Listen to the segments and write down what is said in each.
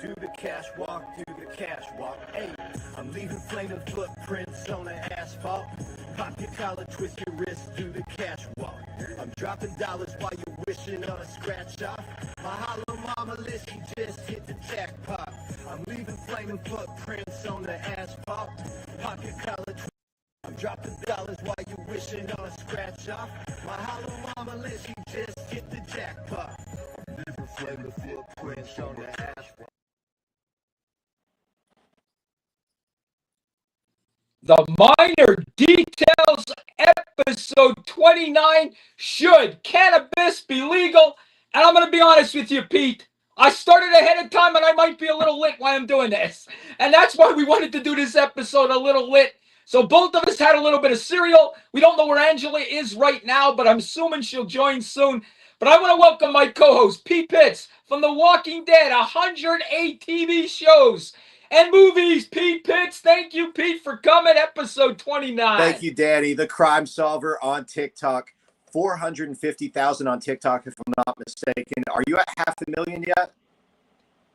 Do the cash walk, do the cash walk. Hey, I'm leaving flaming footprints on the asphalt. Pop your collar, twist your wrist, do the cash walk. I'm dropping dollars while you're wishing on a scratch off. My hollow mama list, you just hit the jackpot. I'm leaving flaming footprints on the asphalt. Pop your collar, I'm dropping dollars while you're wishing on a scratch off. My hollow mama list, you just hit the jackpot. I'm leaving flaming footprints on the asphalt. The Minor Details, episode 29. Should cannabis be legal? And I'm going to be honest with you, Pete. I started ahead of time and I might be a little lit while I'm doing this. And that's why we wanted to do this episode a little lit. So both of us had a little bit of cereal. We don't know where Angela is right now, but I'm assuming she'll join soon. But I want to welcome my co-host, Pete Pitts, from The Walking Dead, 108 TV shows and movies. Pete Pitts, thank you, Pete, for coming. Episode 29. Thank you, Danny. The crime solver on TikTok. 450,000 on TikTok, if I'm not mistaken. Are you at 500,000 yet?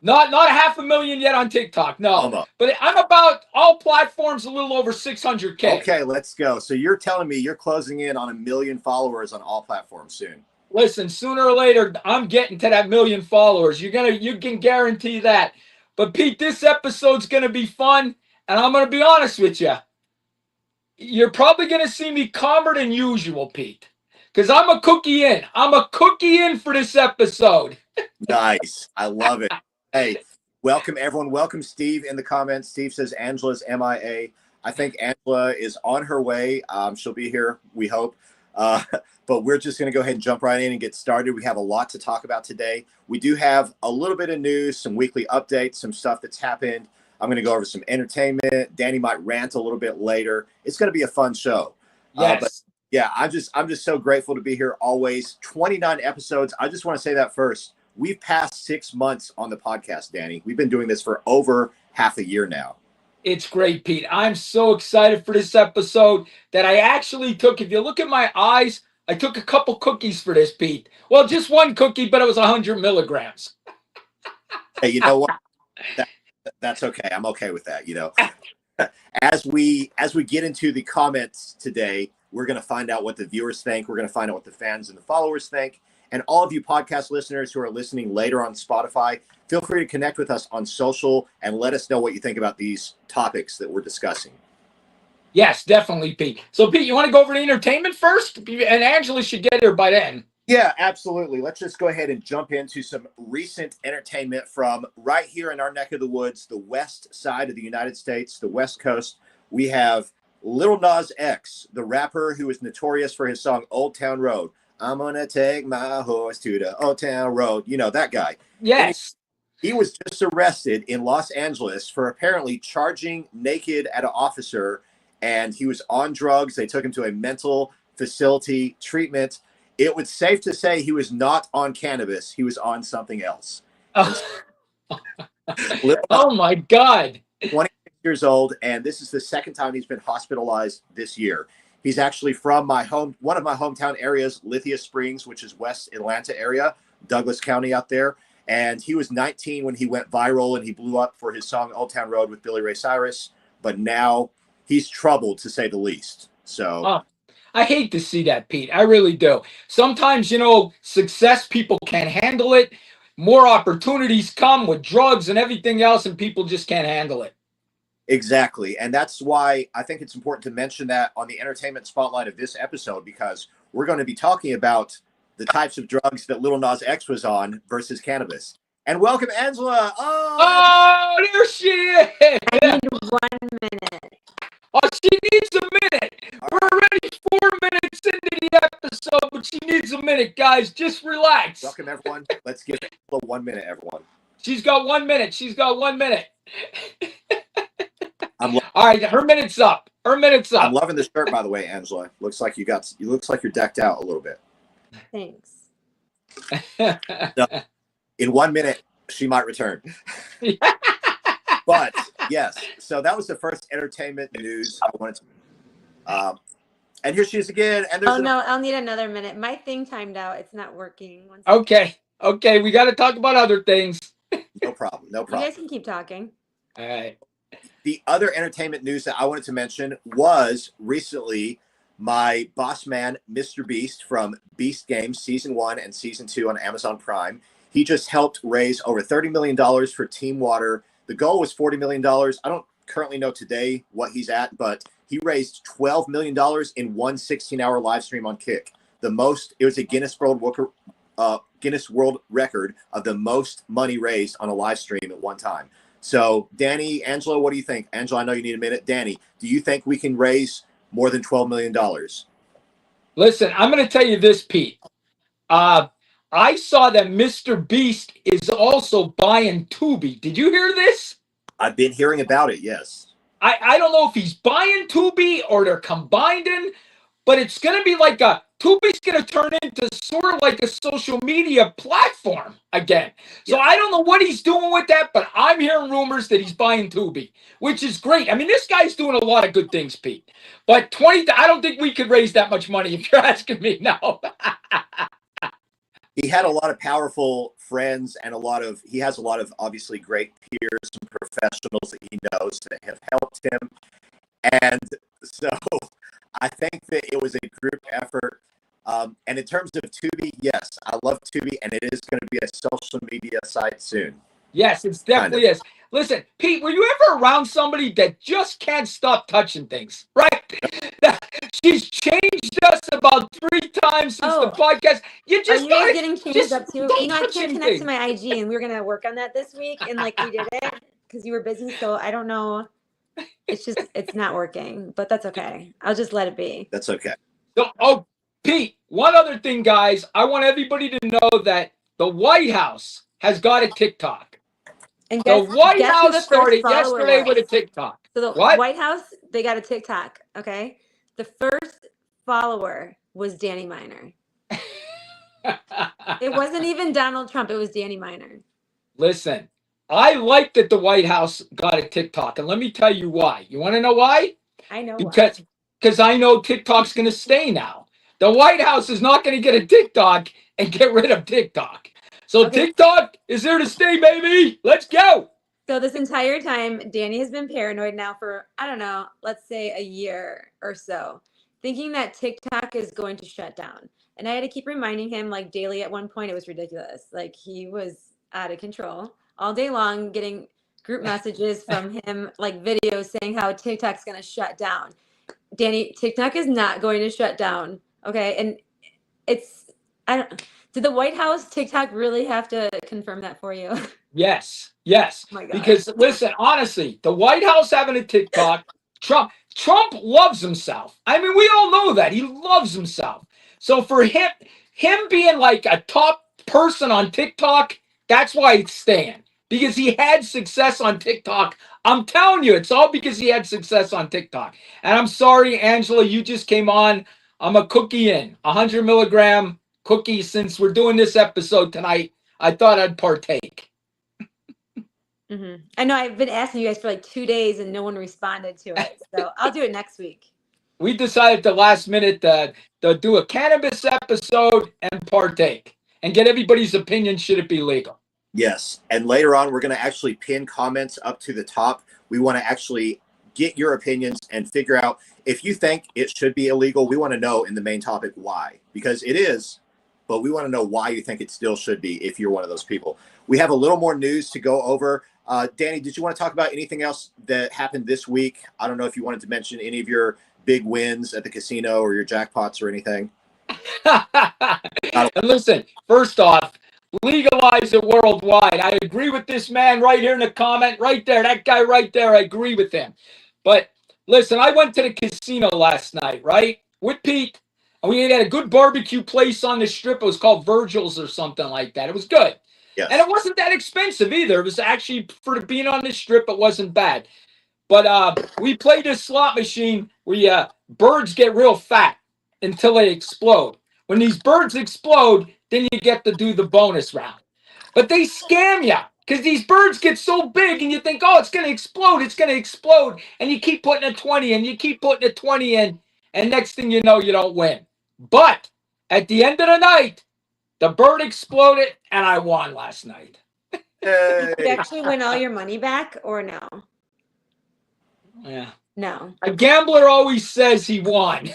Not 500,000 yet on TikTok, no. Almost. But I'm about all platforms a little over 600K. Okay, let's go. So you're telling me you're closing in on 1 million followers on all platforms soon? Listen, sooner or later, I'm getting to that 1 million followers. You can guarantee that. But Pete, this episode's gonna be fun, and I'm gonna be honest with you. You're probably gonna see me calmer than usual, Pete, because I'm a cookie in. I'm a cookie in for this episode. Nice. I love it. Hey, welcome everyone. Welcome Steve in the comments. Steve says Angela's MIA. I think Angela is on her way. She'll be here, we hope. But we're just going to go ahead and jump right in and get started. We have a lot to talk about today. We do have a little bit of news, some weekly updates, some stuff that's happened. I'm going to go over some entertainment. Danny might rant a little bit later. It's going to be a fun show. Yes. But yeah, I'm just so grateful to be here always. 29 episodes. I just want to say that first. We've passed 6 months on the podcast, Danny. We've been doing this for over half a year now. It's great, Pete. I'm so excited for this episode that I actually took, if you look at my eyes, I took a couple cookies for this, Pete. Well, just one cookie, but it was 100 milligrams. Hey, you know what? That's okay. I'm okay with that. You know, as we get into the comments today, we're going to find out what the viewers think. We're going to find out what the fans and the followers think. And all of you podcast listeners who are listening later on Spotify, feel free to connect with us on social and let us know what you think about these topics that we're discussing. Yes, definitely, Pete. So, Pete, you want to go over the entertainment first? And Angela should get here by then. Yeah, absolutely. Let's just go ahead and jump into some recent entertainment from right here in our neck of the woods, the west side of the United States, the West Coast. We have Lil Nas X, the rapper who is notorious for his song Old Town Road. I'm going to take my horse to the Old Town Road. You know, that guy. Yes. He was just arrested in Los Angeles for apparently charging naked at an officer, and he was on drugs. They took him to a mental facility treatment. It was safe to say he was not on cannabis. He was on something else. Oh, oh my God. 26 years old, and this is the second time he's been hospitalized this year. He's actually from one of my hometown areas, Lithia Springs, which is West Atlanta area, Douglas County out there. And he was 19 when he went viral and he blew up for his song Old Town Road with Billy Ray Cyrus. But now he's troubled, to say the least. So I hate to see that, Pete. I really do. Sometimes, you know, success, people can't handle it. More opportunities come with drugs and everything else, and people just can't handle it. Exactly. And that's why I think it's important to mention that on the entertainment spotlight of this episode, because we're going to be talking about the types of drugs that Lil Nas X was on versus cannabis. And welcome, Angela. Oh, there she is. I need 1 minute. Oh, she needs a minute. We're already 4 minutes into the episode, but she needs a minute, guys. Just relax. Welcome, everyone. Let's give it 1 minute, everyone. She's got 1 minute. She's got 1 minute. All right, her minute's up. Her minute's up. I'm loving the shirt, by the way, Angela. Looks like you're decked out a little bit. Thanks. So, in 1 minute, she might return. But yes, so that was the first entertainment news I wanted to. And here she is again. And there's no, I'll need another minute. My thing timed out. It's not working. Okay, we got to talk about other things. No problem. No You problem. guys can keep talking. All right. The other entertainment news that I wanted to mention was recently my boss man, Mr. Beast from Beast Games Season 1 and Season 2 on Amazon Prime. He just helped raise over $30 million for Team Water. The goal was $40 million. I don't currently know today what he's at, but he raised $12 million in one 16-hour live stream on Kick. The most, it was a Guinness World Record of the most money raised on a live stream at one time. So, Danny, Angela, what do you think? Angela, I know you need a minute. Danny, do you think we can raise more than $12 million? Listen, I'm going to tell you this, Pete. I saw that Mr. Beast is also buying Tubi. Did you hear this? I've been hearing about it, yes. I don't know if he's buying Tubi or they're combining, but it's going to be like Tubi's going to turn into sort of like a social media platform again. So I don't know what he's doing with that, but I'm hearing rumors that he's buying Tubi, which is great. I mean, this guy's doing a lot of good things, Pete. But I don't think we could raise that much money if you're asking me now. He had a lot of powerful friends and he has a lot of obviously great peers and professionals that he knows that have helped him. And so I think that it was a group effort. And in terms of Tubi, yes, I love Tubi, and it is going to be a social media site soon. Yes, it's definitely is. Listen, Pete, were you ever around somebody that just can't stop touching things, right? She's changed us about 3 times since the podcast. You just Are you guys getting changed up too? don't You know, I touch can't connect anything. to my IG, and we were gonna work on that this week, and like we did it because you were busy. So I don't know. It's not working, but that's okay. I'll just let it be. That's okay. So, Pete, one other thing, guys. I want everybody to know that the White House has got a TikTok. And The White guess who the House first started follower yesterday was? with a TikTok. So the What? White House, they got a TikTok. Okay, the first follower was Danny Miner. It wasn't even Donald Trump. It was Danny Miner. Listen, I like that the White House got a TikTok, and let me tell you why. You want to know why? I know Because I know TikTok's going to stay now. The White House is not going to get a TikTok and get rid of TikTok. So TikTok is there to stay, baby. Let's go. So this entire time, Danny has been paranoid now for, I don't know, let's say a year or so, thinking that TikTok is going to shut down. And I had to keep reminding him like daily. At one point, it was ridiculous. Like he was out of control all day long, getting group messages from him, like videos saying how TikTok's going to shut down. Danny, TikTok is not going to shut down. Okay. And did the White House TikTok really have to confirm that for you? Yes. Oh my God. Because listen, honestly, the White House having a TikTok, Trump loves himself. I mean, we all know that. He loves himself. So for him being like a top person on TikTok, that's why it's staying. Because he had success on TikTok. I'm telling you, it's all because he had success on TikTok. And I'm sorry, Angela, you just came on. I'm a cookie in, 100 milligram cookie. Since we're doing this episode tonight, I thought I'd partake. Mm-hmm. I know I've been asking you guys for like 2 days and no one responded to it. So I'll do it next week. We decided at the last minute to do a cannabis episode and partake and get everybody's opinion. Should it be legal? Yes. And later on, we're going to actually pin comments up to the top. We want to actually get your opinions and figure out if you think it should be illegal. We want to know in the main topic why, because it is, but we want to know why you think it still should be if you're one of those people. We have a little more news to go over. Danny, did you want to talk about anything else that happened this week? I don't know if you wanted to mention any of your big wins at the casino or your jackpots or anything. And listen, first off, legalize it worldwide. I agree with this man right here in the comment, right there. That guy right there, I agree with him. But listen, I went to the casino last night, right, with Pete, and we had a good barbecue place on the strip. It was called Virgil's or something like that. It was good. Yes. And it wasn't that expensive either. It was actually, for being on the strip, it wasn't bad. But we played this slot machine where birds get real fat until they explode. When these birds explode, then you get to do the bonus round. But they scam you because these birds get so big and you think, oh, it's going to explode. It's going to explode. And you keep putting a 20 in. You keep putting a 20 in. And next thing you know, you don't win. But at the end of the night, the bird exploded and I won last night. Did you Hey. actually win all your money back or no? Yeah. No. A gambler always says he won.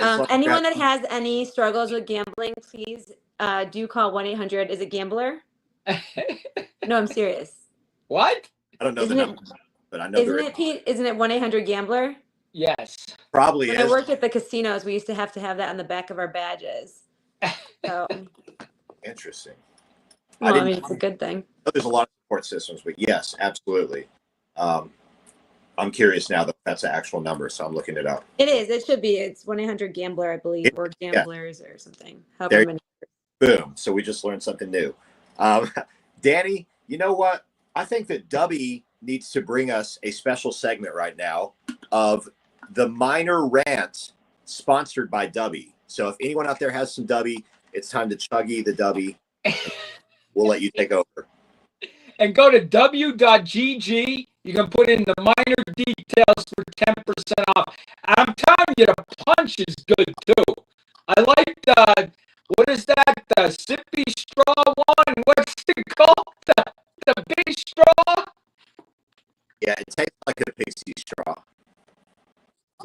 It's like Anyone that. that has any struggles with gambling, please do call 1-800. Is it gambler? No, I'm serious. What? I don't know the Isn't it? number, but I know Isn't there it, Pete? Isn't it 1-800 gambler? Yes. probably When I is. worked at the casinos, we used to have that on the back of our badges. So, Interesting. well, I didn't mean, it's a good thing. know there's a lot of support systems, but yes, absolutely. I'm curious now that that's the actual number, so I'm looking it up. It is. It should be. It's 1-800 gambler, I believe, or gamblers or something. However There- many. Boom. So we just learned something new. Danny, you know what? I think that Dubby needs to bring us a special segment right now of the Minor Rant sponsored by Dubby. So if anyone out there has some Dubby, it's time to chuggy the Dubby. We'll let you take over. And go to w.gg. You can put in the minor details for 10% off. I'm telling you, the punch is good too. I like the, what is that? The sippy straw one. What's it called? The big straw? Yeah, it tastes like a pixie straw.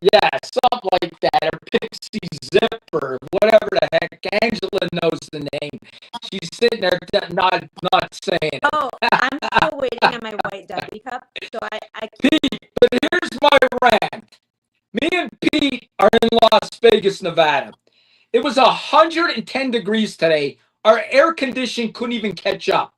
Yeah, something like that. Or Pixie Zipper, whatever the heck. Angela knows the name. She's sitting there not saying it. Oh, I'm still waiting on my white Dubby cup. So I Pete, but here's my rant. Me and Pete are in Las Vegas, Nevada. It was 110 degrees today. Our air conditioning couldn't even catch up.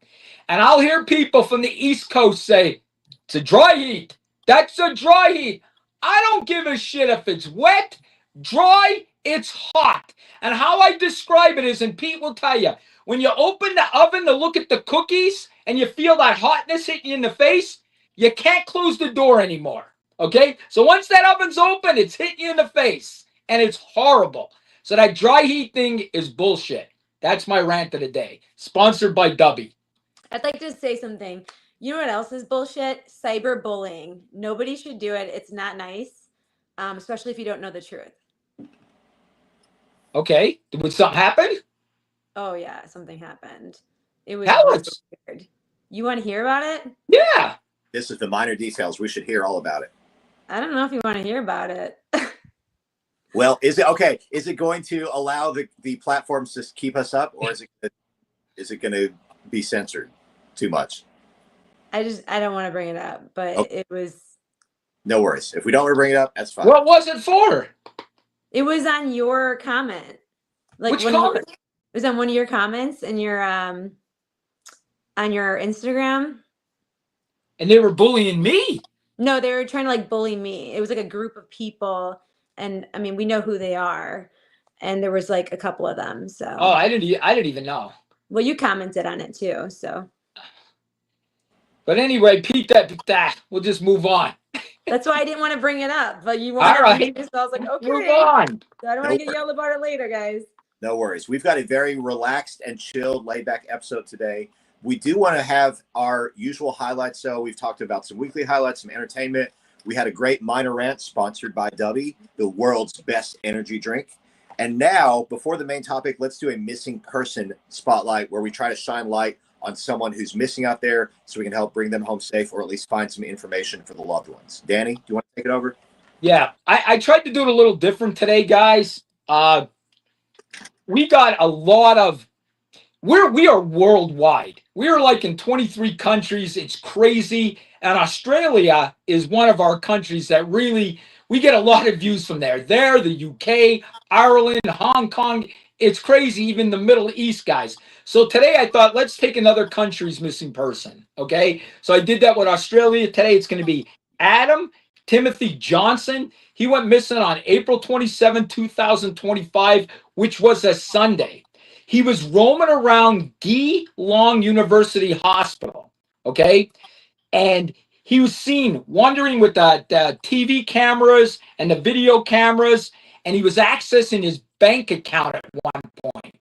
And I'll hear people from the East Coast say, it's a dry heat. That's a dry heat. I don't give a shit if it's wet, dry, it's hot. And how I describe it is, and Pete will tell you, when you open the oven to look at the cookies and you feel that hotness hit you in the face, you can't close the door anymore. Okay? So once that oven's open, it's hitting you in the face. And it's horrible. So that dry heat thing is bullshit. That's my rant of the day. Sponsored by Dubby. I'd like to say something. You know what else is bullshit? Cyberbullying. Nobody should do it. It's not nice, especially if you don't know the truth. Okay? Would something happen? Oh yeah, something happened. It was Tell really us. weird. You want to hear about it? Yeah. This is the minor details. We should hear all about it. I don't know if you want to hear about it. Well, is it okay? Is it going to allow the platforms to keep us up, or is it going to be censored too much? I don't want to bring it up, but Okay. it was No worries. If we don't want to bring it up, that's fine. What was it for? on your comment. Like Which it comment? was on one of your comments in your on your Instagram. And they were bullying me. No, they were trying to like bully me. It was like a group of people, and I mean we know who they are, and there was like a couple of them. So Oh, I didn't even know. well, you commented on it too. So But anyway, Pete, that we'll just move on. that's why I didn't want to bring it up. But you wanted All right. me, so I was like, okay. Move on. So I don't want to get yelled about it later, guys. No worries. We've got a very relaxed and chilled, laid-back episode today. We do want to have our usual highlights. So we've talked about some weekly highlights, some entertainment. We had a great minor rant sponsored by Dubby, the world's best energy drink. And now, before the main topic, let's do a missing person spotlight where we try to shine light on someone who's missing out there so we can help bring them home safe or at least find some information for the loved ones. Danny, do you want to take it over? Yeah, I tried to do it a little different today, guys. We got a lot of we are worldwide. We are like in 23 countries. It's crazy. And Australia is one of our countries that really we get a lot of views from there. There, the UK, Ireland, Hong Kong. It's crazy, even the Middle East, guys. So today I thought, let's take another country's missing person. Okay. So I did that with Australia. Today it's going to be Adam Timothy Johnson. He went missing on April 27, 2025, which was a Sunday. He was roaming around Geelong University Hospital, okay? And he was seen wandering with the TV cameras and the video cameras, and he was accessing his bank account at one point.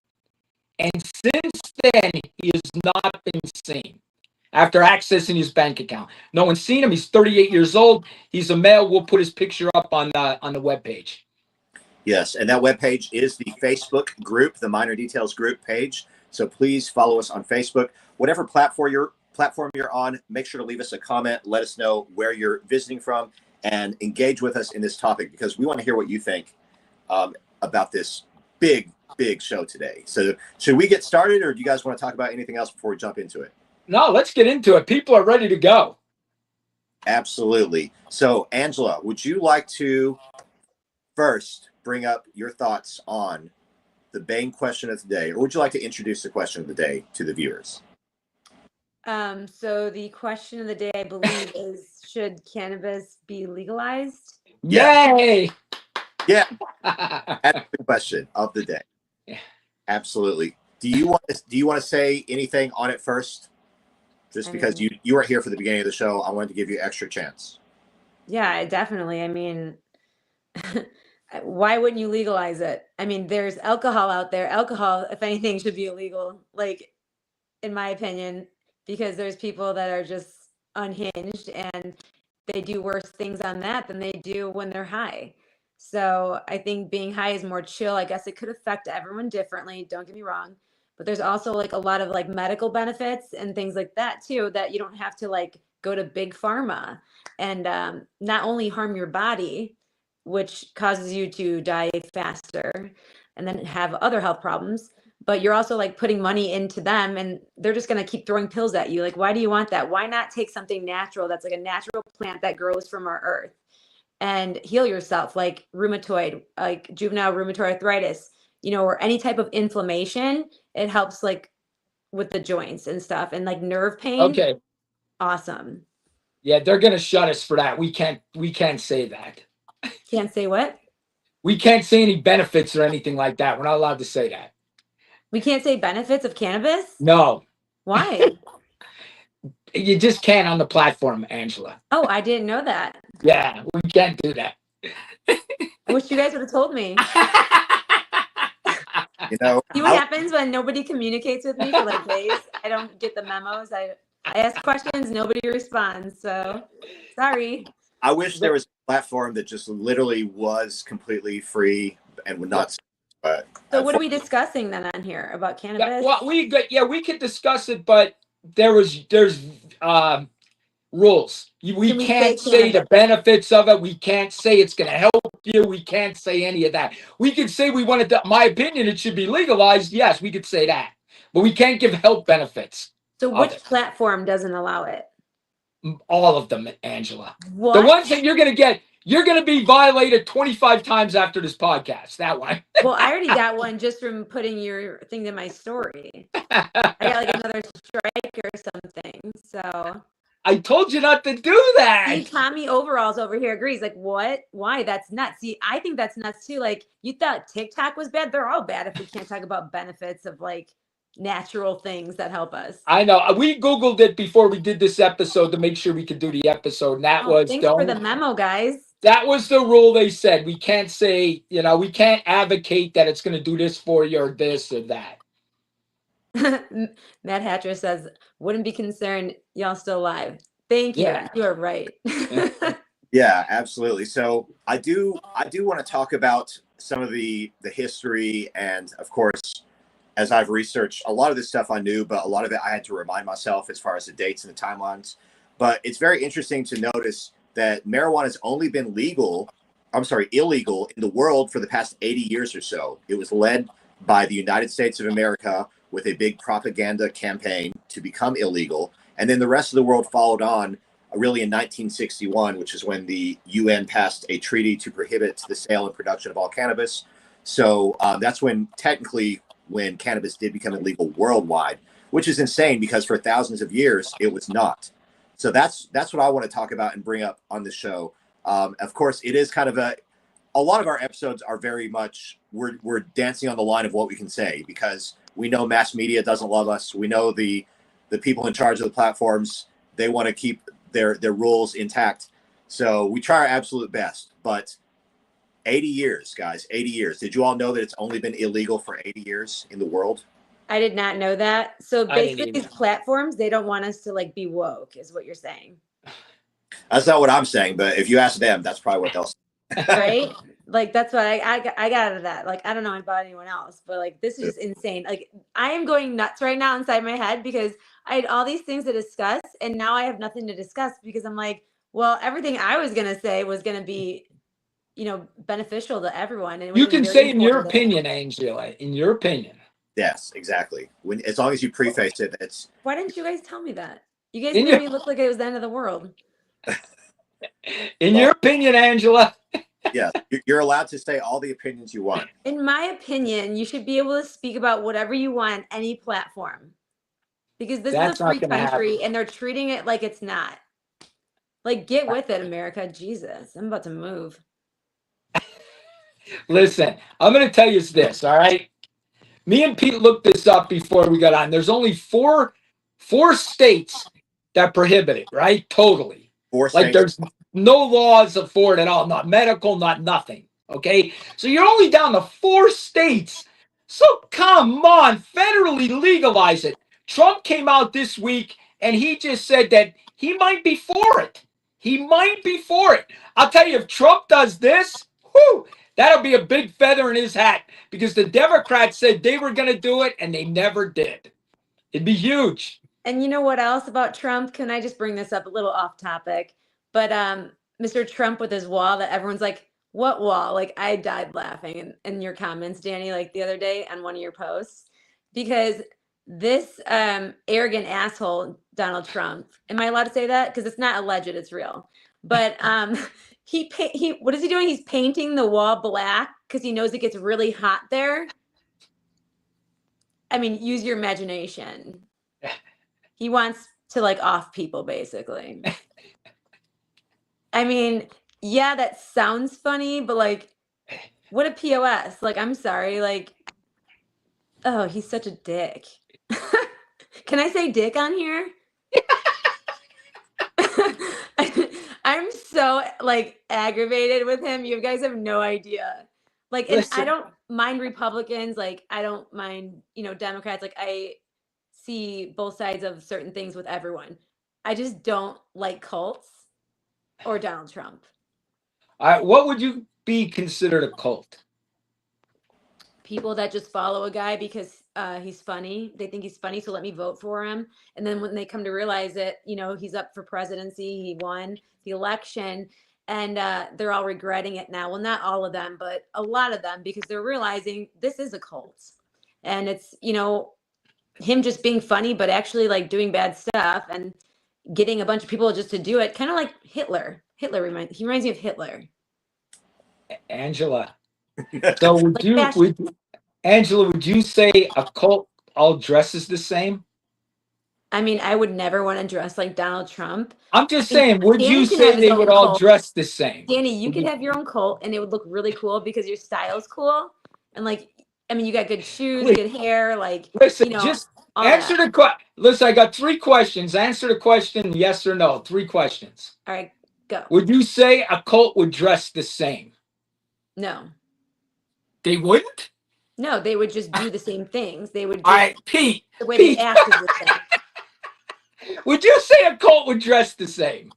And since then, he has not been seen after accessing his bank account. No one's seen him. He's 38 years old. He's a male. We'll put his picture up on the webpage. Yes, and that webpage is the Facebook group, the Minor Details group page. So please follow us on Facebook. Whatever platform you're on, make sure to leave us a comment. Let us know where you're visiting from and engage with us in this topic, because we want to hear what you think about this big show today. So should we get started, or do you guys want to talk about anything else before we jump into it? No, let's get into it. People are ready to go. Absolutely. So Angela, would you like to first bring up your thoughts on the main question of the day, or would you like to introduce the question of the day to the viewers? So the question of the day, I believe, is should cannabis be legalized? Yay! Yeah. That's the question of the day. Yeah. Absolutely. Do you want to say anything on it first? Just because you were here for the beginning of the show, I wanted to give you extra chance. Yeah, definitely. I mean, why wouldn't you legalize it? I mean, there's alcohol out there. Alcohol, if anything, should be illegal, like, in my opinion, because there's people that are just unhinged and they do worse things on that than they do when they're high. So I think being high is more chill. I guess it could affect everyone differently. Don't get me wrong. But there's also like a lot of like medical benefits and things like that too, that you don't have to like go to big pharma and not only harm your body, which causes you to die faster and then have other health problems, but you're also like putting money into them and they're just going to keep throwing pills at you. Like, why do you want that? Why not take something natural that's like a natural plant that grows from our earth and heal yourself, like rheumatoid, like juvenile rheumatoid arthritis, you know, or any type of inflammation? It helps like with the joints and stuff and like nerve pain. Okay. Awesome. Yeah, they're gonna shut us for that. We can't say that. Can't say what? We can't say any benefits or anything like that. We're not allowed to say that. We can't say benefits of cannabis? No. Why? You just can't on the platform, Angela. Oh, I didn't know that. Yeah, we can't do that. I wish you guys would have told me. You know, See what happens when nobody communicates with me for like days? I don't get the memos. I ask questions, nobody responds. So sorry. I wish there was a platform that just literally was completely free and would not. But so what are we discussing then on here about cannabis? Yeah, well, we could discuss it, but there's rules. We can't say the benefits of it. We can't say it's going to help you. We can't say any of that. We could say we wanted to, my opinion, it should be legalized. Yes, we could say that, but we can't give health benefits. So which platform doesn't allow it? All of them, Angela. What? The ones that you're going to get, you're going to be violated 25 times after this podcast. That one. Well, I already got one just from putting your thing in my story. I got like another strike or something. So I told you not to do that. See, Tommy Overalls over here agrees. Like, what? Why? That's nuts. See, I think that's nuts too. Like, you thought TikTok was bad. They're all bad if we can't talk about benefits of like natural things that help us. I know. We Googled it before we did this episode to make sure we could do the episode. And that was thanks for the memo, guys. That was the rule they said. We can't say, we can't advocate that it's going to do this for you or this or that. Matt Hatcher says, wouldn't be concerned. Y'all still alive. Thank you. Yeah. You are right. Yeah, absolutely. So I do want to talk about some of the history, and of course, as I've researched a lot of this stuff I knew, but a lot of it I had to remind myself as far as the dates and the timelines. But it's very interesting to notice that marijuana has only been illegal in the world for the past 80 years or so. It was led by the United States of America with a big propaganda campaign to become illegal. And then the rest of the world followed on really in 1961, which is when the UN passed a treaty to prohibit the sale and production of all cannabis. So that's when cannabis did become illegal worldwide, which is insane because for thousands of years it was not. So that's what I want to talk about and bring up on the show. Of course, it is kind of a lot of our episodes are very much we're dancing on the line of what we can say, because we know mass media doesn't love us. We know the people in charge of the platforms, they want to keep their rules intact. So we try our absolute best. But 80 years, guys, 80 years. Did you all know that it's only been illegal for 80 years in the world? I did not know that. So basically these platforms, they don't want us to like be woke, is what you're saying. That's not what I'm saying, but if you ask them, that's probably what they'll say. Right? Like that's what I got out of that. Like I don't know about anyone else, but like this is just insane. Like I am going nuts right now inside my head because I had all these things to discuss and now I have nothing to discuss because I'm like, well, everything I was gonna say was gonna be, beneficial to everyone, and it would You have been can very say in your informative. opinion, Angela, in your opinion. Yes, exactly. When as long as you preface it, it's Why didn't you guys tell me that? You guys In made your me look like it was the end of the world. in well, your opinion, Angela. yeah. You're allowed to say all the opinions you want. In my opinion, you should be able to speak about whatever you want on any platform because this is a That's free not going to happen. country and they're treating it like it's not. Like, get with it, America. Jesus, I'm about to move. Listen, I'm going to tell you this, all right? Me and Pete looked this up before we got on. There's only four states that prohibit it, right? Totally. Four Like states. there's no laws for it at all, not medical, not nothing. Okay. So you're only down to 4 states. So come on, federally legalize it. Trump came out this week and he just said that he might be for it. He might be for it. I'll tell you, if Trump does this, whew, that'll be a big feather in his hat because the Democrats said they were going to do it and they never did. It'd be huge. And you know what else about Trump? Can I just bring this up a little off topic? But Mr. Trump with his wall that everyone's like, what wall? Like I died laughing in your comments, Danny, like the other day on one of your posts. Because this arrogant asshole, Donald Trump, am I allowed to say that? Because it's not alleged, it's real. But he what is he doing? He's painting the wall black because he knows it gets really hot there. I mean, use your imagination. He wants to like off people, basically. I mean, yeah, that sounds funny, but like, what a POS. Like, I'm sorry. Like, oh, he's such a dick. Can I say dick on here? I'm so like aggravated with him. You guys have no idea. Like, and I Listen, don't mind Republicans. Like, I don't mind, Democrats. Like, I see both sides of certain things with everyone. I just don't like cults or Donald Trump. what would you be considered a cult? People that just follow a guy because he's funny. They think he's funny, so let me vote for him. And then when they come to realize it, he's up for presidency, he won the election, and they're all regretting it now. Well, not all of them, but a lot of them, because they're realizing this is a cult. And it's, him just being funny, but actually like doing bad stuff and getting a bunch of people just to do it. Kind of like Hitler. He reminds me of Hitler. Angela. So Like Angela, would you say a cult all dresses the same? I mean, I would never want to dress like Donald Trump. I'm just I mean, saying, would Danny you can have say his they own would all cult. dress the same? Danny, you could have your own cult and it would look really cool because your style's cool. And like, I mean, you got good shoes, Wait, good hair, like, listen, just all answer that. the question. Listen, I got 3 questions. Answer the question yes or no. 3 questions. All right, go. Would you say a cult would dress the same? No. They wouldn't? No, they would just do the same things. They would All just, right, Pete. the way Pete, they act is the same. would you say a cult would dress the same?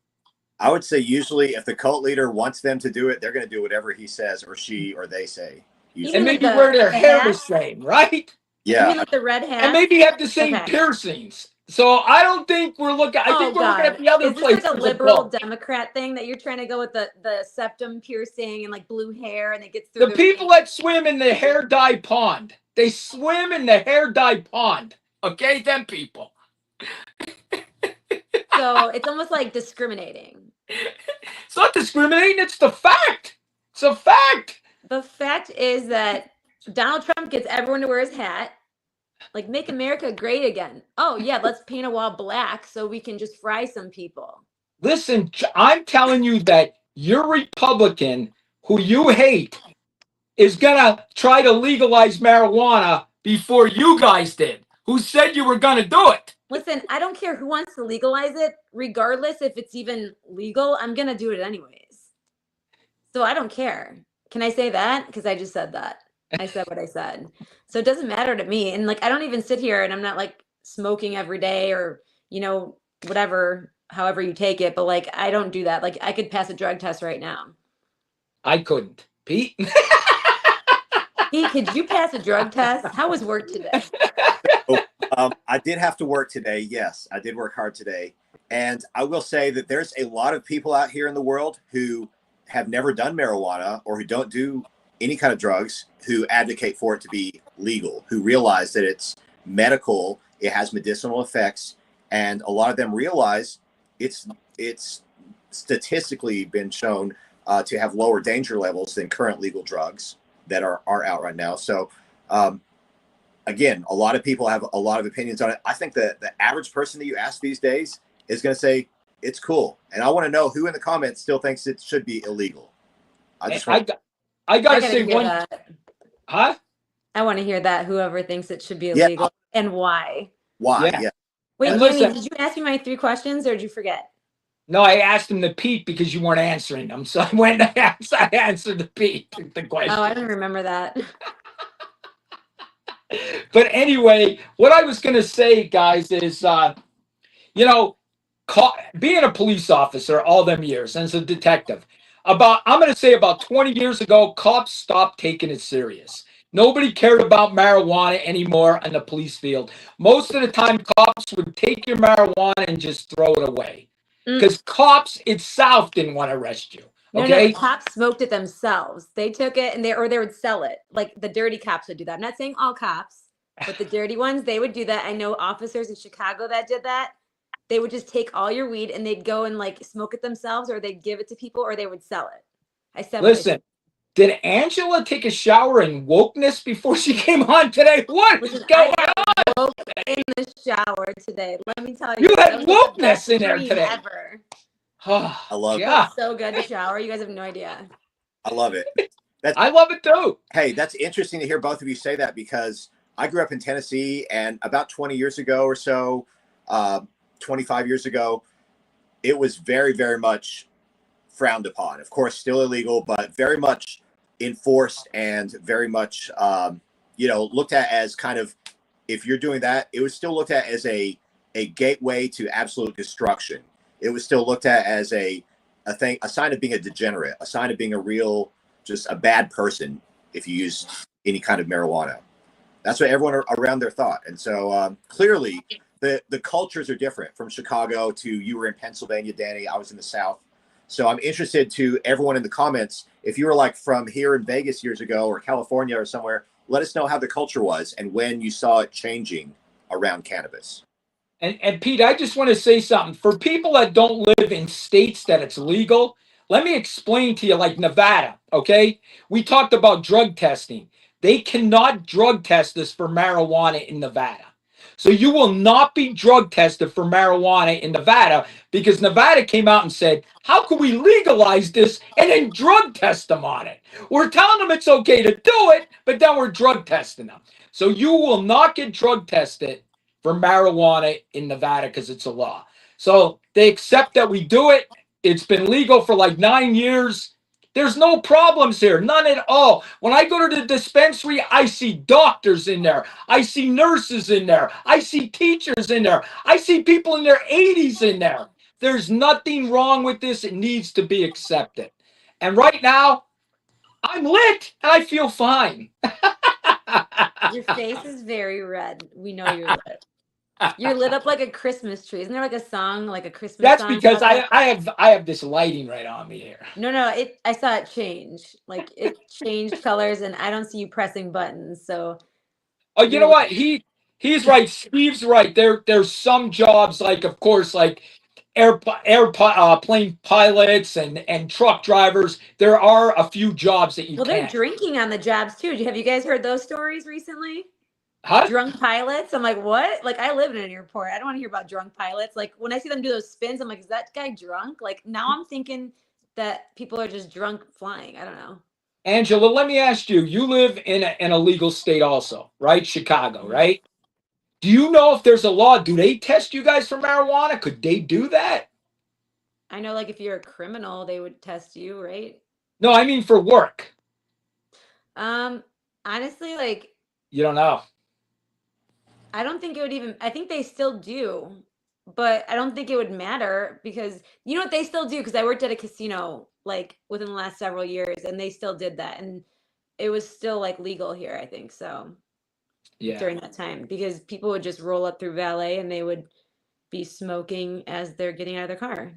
I would say usually if the cult leader wants them to do it, they're going to do whatever he says or she or they say. Usually. And Even maybe like wear their the hair the hats? same, right? You Yeah. mean like the red hat? And maybe have the same Okay. piercings. So I don't think we're looking. I think we're looking at the other Is this place. like a liberal Democrat thing that you're trying to go with the septum piercing and like blue hair and it gets through The people that swim in the hair dye pond. They swim in the hair dye pond. Okay, them people. So it's almost like discriminating. It's not discriminating. It's the fact. It's a fact. The fact is that Donald Trump gets everyone to wear his hat. Like, make America great again. Oh, yeah, let's paint a wall black so we can just fry some people. Listen, I'm telling you that your Republican, who you hate, is going to try to legalize marijuana before you guys did, who said you were going to do it. Listen, I don't care who wants to legalize it, regardless if it's even legal, I'm going to do it anyways. So I don't care. Can I say that? Because I just said that. I said what I said. So it doesn't matter to me. And like, I don't even sit here and I'm not like smoking every day or, whatever, however you take it. But like, I don't do that. Like I could pass a drug test right now. I couldn't. Pete. Pete, could you pass a drug test? How was work today? I did have to work today. Yes, I did work hard today. And I will say that there's a lot of people out here in the world who have never done marijuana or who don't do any kind of drugs, who advocate for it to be legal, who realize that it's medical, it has medicinal effects. And a lot of them realize it's statistically been shown to have lower danger levels than current legal drugs that are out right now. So, again, a lot of people have a lot of opinions on it. I think that the average person that you ask these days is going to say it's cool. And I want to know who in the comments still thinks it should be illegal. I gotta say hear one. that. Huh? I want to hear that. Whoever thinks it should be Yeah. illegal and why. Why? Yeah. Yeah. Wait, And Danny, listen- did you ask me my 3 questions or did you forget? No, I asked him to Pete because you weren't answering them. So I went and I answered the Pete the question. Oh, I don't remember that. But anyway, what I was going to say, guys, is, you know, being a police officer all them years and as a detective, I'm going to say about 20 years ago, cops stopped taking it serious. Nobody cared about marijuana anymore in the police field. Most of the time, cops would take your marijuana and just throw it away. Because cops itself didn't want to arrest you. No, Okay? the cops smoked it themselves. They took it and they would sell it. Like the dirty cops would do that. I'm not saying all cops, but the dirty ones, they would do that. I know officers in Chicago that did that. They would just take all your weed and they'd go and like smoke it themselves, or they'd give it to people, or they would sell it. I said, Listen, did Angela take a shower in wokeness before she came on today? What is going on? Woke in the shower today. Let me tell you. You that had was the wokeness best in there dream today. Ever. Oh, I love It yeah. felt so good to shower. You guys have no idea. I love it. I love it too. Hey, that's interesting to hear both of you say that, because I grew up in Tennessee, and about 20 years ago or so, 25 years ago, it was very, very much frowned upon. Of course, still illegal, but very much enforced and very much, looked at as kind of, if you're doing that, it was still looked at as a gateway to absolute destruction. It was still looked at as a sign of being a degenerate, a sign of being just a bad person if you use any kind of marijuana. That's what everyone around there thought. And so clearly the cultures are different from Chicago to, you were in Pennsylvania, Danny. I was in the South. So I'm interested to everyone in the comments, if you were like from here in Vegas years ago or California or somewhere, let us know how the culture was and when you saw it changing around cannabis. And Pete, I just want to say something. For people that don't live in states that it's legal, let me explain to you, like Nevada, okay? We talked about drug testing. They cannot drug test us for marijuana in Nevada. So you will not be drug tested for marijuana in Nevada, because Nevada came out and said, how can we legalize this and then drug test them on it? We're telling them it's okay to do it, but then we're drug testing them. So you will not get drug tested for marijuana in Nevada because it's a law. So they accept that we do it. It's been legal for like 9 years. There's no problems here, none at all. When I go to the dispensary, I see doctors in there. I see nurses in there. I see teachers in there. I see people in their 80s in there. There's nothing wrong with this. It needs to be accepted. And right now, I'm lit and I feel fine. Your face is very red. We know you're lit. You're lit up like a Christmas tree. Isn't there like a song, like a Christmas That's song? because I have this lighting right on me here. No, I saw it change. Like it changed colors, and I don't see you pressing buttons. So Oh, you know what? He's right. Steve's right. There's some jobs, like, of course, like plane pilots and truck drivers. There are a few jobs that you well, they're can't. drinking on the jobs too. Have you guys heard those stories recently? Huh? Drunk pilots. I'm like, what? Like, I live in an airport. I don't want to hear about drunk pilots. Like, when I see them do those spins, I'm like, is that guy drunk? Like, now I'm thinking that people are just drunk flying. I don't know. Angela, let me ask you. You live in a legal state also, right? Chicago, right? Do you know if there's a law? Do they test you guys for marijuana? Could they do that? I know, like, if you're a criminal, they would test you, right? No, I mean for work. Honestly, like, You don't know. I don't think it would even, I think they still do, but I don't think it would matter because you know what they still do, because I worked at a casino like within the last several years and they still did that, and it was still like legal here, I think so, Yeah. during that time, because people would just roll up through valet and they would be smoking as they're getting out of their car.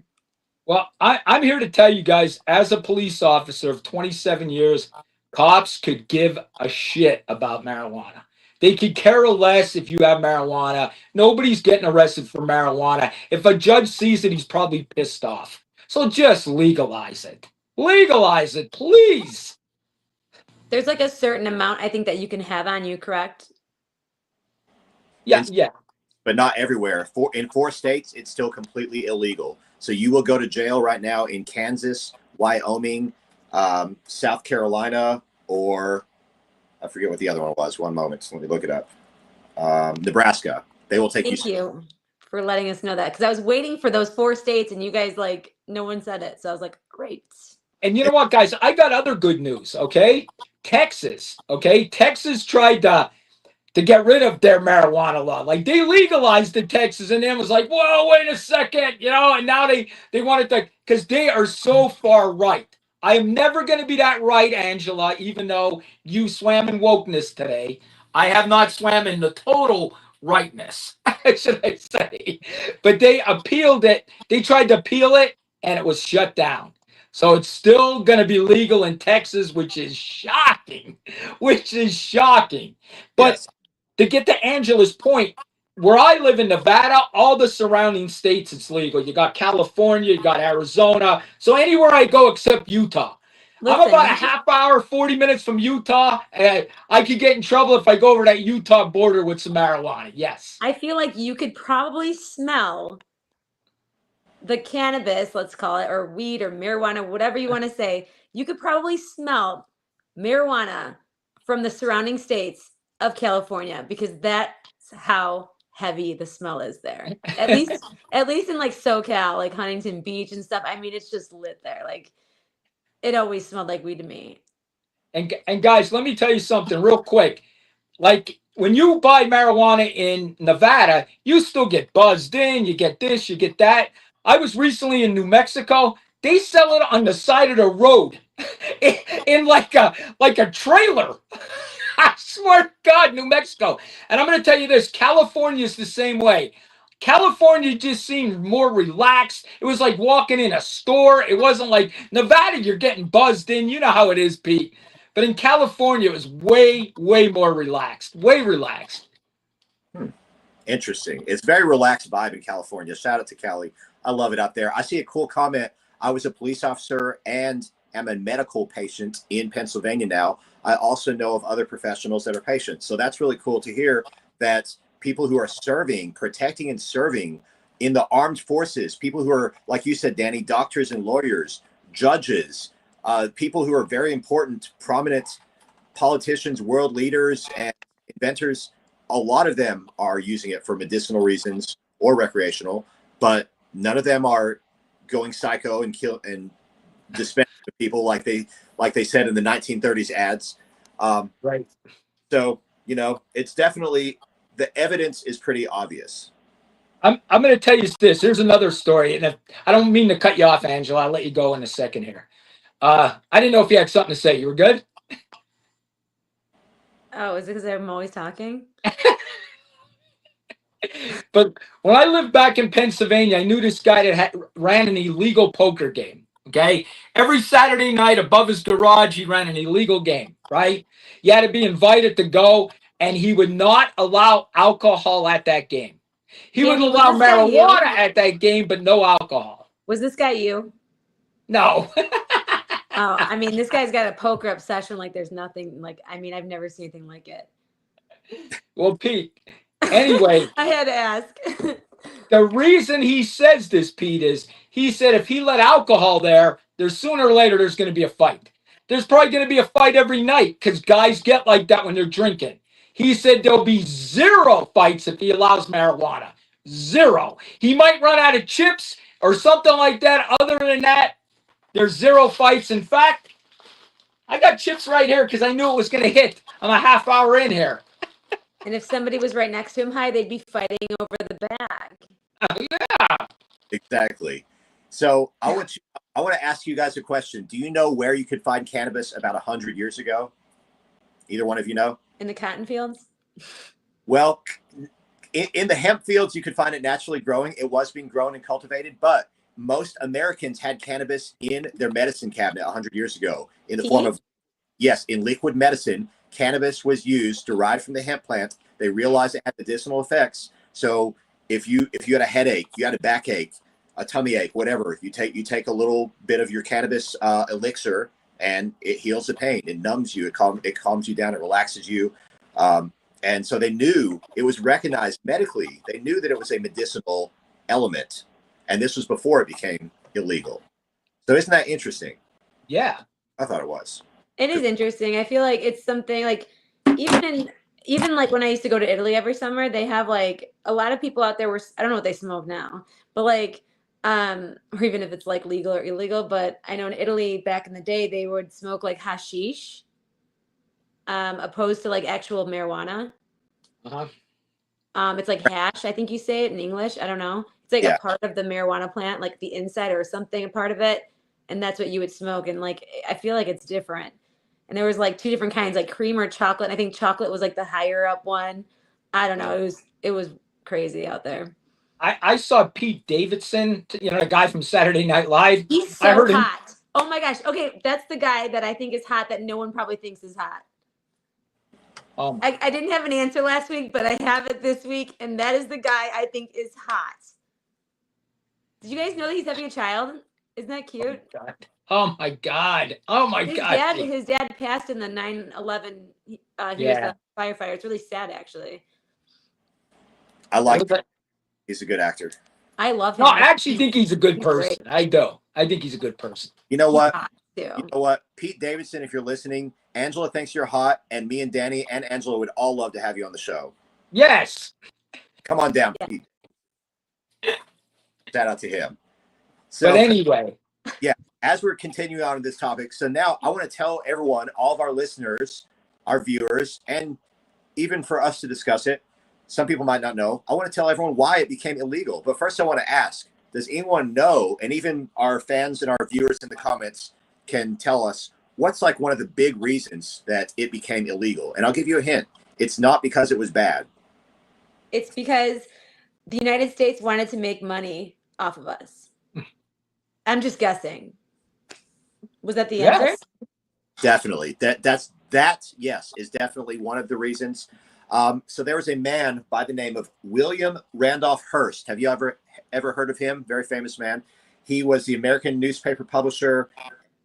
Well, I'm here to tell you guys, as a police officer of 27 years, cops could give a shit about marijuana. They could care less if you have marijuana. Nobody's getting arrested for marijuana. If a judge sees it, he's probably pissed off. So just legalize it. Legalize it, please. There's like a certain amount I think that you can have on you, correct? Yeah, yeah. But not everywhere. In 4 states, it's still completely illegal. So you will go to jail right now in Kansas, Wyoming, South Carolina, or I forget what the other one was. One moment. Let me look it up. Nebraska. They will take Thank you for letting us know that, because I was waiting for those 4 states and you guys, like, no one said it. So I was like, great. And you know what, guys? I got other good news, okay? Texas, okay? Texas tried to get rid of their marijuana law. Like they legalized in Texas and then was like, whoa, wait a second, and now they wanted to, because they are so far right. I am never going to be that right, Angela, even though you swam in wokeness today. I have not swam in the total rightness, should I say. But they appealed it. They tried to appeal it and it was shut down. So it's still going to be legal in Texas, which is shocking, But Yes. to get to Angela's point, where I live in Nevada, all the surrounding states, it's legal. You got California, you got Arizona. So anywhere I go except Utah. I'm about a Listen, half hour, 40 minutes from Utah. And I could get in trouble if I go over that Utah border with some marijuana. Yes. I feel like you could probably smell the cannabis, let's call it, or weed or marijuana, whatever you want to say. You could probably smell marijuana from the surrounding states of California, because that's how heavy the smell is there. At least in like SoCal, like Huntington Beach and stuff. I mean, it's just lit there. Like it always smelled like weed to me. And guys, let me tell you something real quick. Like when you buy marijuana in Nevada, you still get buzzed in, you get this, you get that. I was recently in New Mexico. They sell it on the side of the road in like a trailer. I swear to God, New Mexico. And I'm going to tell you this, California is the same way. California just seemed more relaxed. It was like walking in a store. It wasn't like Nevada, you're getting buzzed in. You know how it is, Pete. But in California, it was way, way more relaxed. Way relaxed. Interesting. It's very relaxed vibe in California. Shout out to Cali. I love it out there. I see a cool comment. I was a police officer and am a medical patient in Pennsylvania now. I also know of other professionals that are patients. So that's really cool to hear that people who are serving, protecting and serving in the armed forces, people who are, like you said, Danny, doctors and lawyers, judges, people who are very important, prominent politicians, world leaders, and inventors, a lot of them are using it for medicinal reasons or recreational, but none of them are going psycho and kill and dispensing with people like they said in the 1930s ads. Right. So, it's definitely, the evidence is pretty obvious. I'm going to tell you this. Here's another story. And I don't mean to cut you off, Angela. I'll let you go in a second here. I didn't know if you had something to say. You were good? Oh, is it because I'm always talking? But when I lived back in Pennsylvania, I knew this guy that ran an illegal poker game. Okay. Every Saturday night above his garage, he ran an illegal game, right? You had to be invited to go, and he would not allow alcohol at that game. He would Danny, was allow this guy you? marijuana at that game, but no alcohol. Was this guy you? No. Oh, I mean, this guy's got a poker obsession like there's nothing like, I mean, I've never seen anything like it. Well, Pete, anyway. I had to ask. The reason he says this, Pete, is he said if he let alcohol there's sooner or later there's going to be a fight. There's probably going to be a fight every night because guys get like that when they're drinking. He said there'll be 0 fights if he allows marijuana. 0. He might run out of chips or something like that. Other than that, there's 0 fights. In fact, I got chips right here because I knew it was going to hit. I'm a half hour in here. And if somebody was right next to him high, they'd be fighting over the bag. Yeah. Exactly. So I want to ask you guys a question. Do you know where you could find cannabis about 100 years ago? Either one of you know? In the cotton fields? Well, in the hemp fields, you could find it naturally growing. It was being grown and cultivated, but most Americans had cannabis in their medicine cabinet 100 years ago in the form of, yes, in liquid medicine. Cannabis was used, derived from the hemp plant. They realized it had medicinal effects. So if you had a headache, you had a backache, a tummy ache, whatever, you take a little bit of your cannabis elixir, and it heals the pain. It numbs you. It calms you down. It relaxes you. And so they knew it was recognized medically. They knew that it was a medicinal element, and this was before it became illegal. So isn't that interesting? Yeah. I thought it was. It is interesting. I feel like it's something like even like when I used to go to Italy every summer, they have like a lot of people out there I don't know what they smoke now, but like or even if it's like legal or illegal, but I know in Italy back in the day they would smoke like hashish opposed to like actual marijuana. Uh-huh. It's like hash, I think you say it in English. I don't know. It's like Yeah. a part of the marijuana plant, like the inside or something, a part of it, and that's what you would smoke. And like I feel like it's different. And there was like two different kinds, like cream or chocolate. And I think chocolate was like the higher up one. I don't know. It was crazy out there. I saw Pete Davidson, the guy from Saturday Night Live. He's I so heard him. hot. Oh my gosh. Okay, that's the guy that I think is hot that no one probably thinks is hot. I didn't have an answer last week, but I have it this week, and that is the guy I think is hot. Did you guys know that he's having a child? Isn't that cute? Oh my God. Oh my God. His dad passed in the 9/11. He was the firefighter. It's really sad, actually. I like him. He's a good actor. I love him. No, I actually think he's a good person. Great. I do. I think he's a good person. You know what? You know what? Pete Davidson, if you're listening, Angela thinks you're hot, and me and Danny and Angela would all love to have you on the show. Yes. Come on down, Pete. Shout out to him. So, but anyway. Yeah, as we're continuing on this topic, so now I want to tell everyone, all of our listeners, our viewers, and even for us to discuss it, some people might not know, I want to tell everyone why it became illegal. But first I want to ask, does anyone know, and even our fans and our viewers in the comments can tell us, what's like one of the big reasons that it became illegal? And I'll give you a hint. It's not because it was bad. It's because the United States wanted to make money off of us. I'm just guessing. Was that the answer? Definitely. That yes, is definitely one of the reasons. So there was a man by the name of William Randolph Hearst. Have you ever heard of him? Very famous man. He was the American newspaper publisher,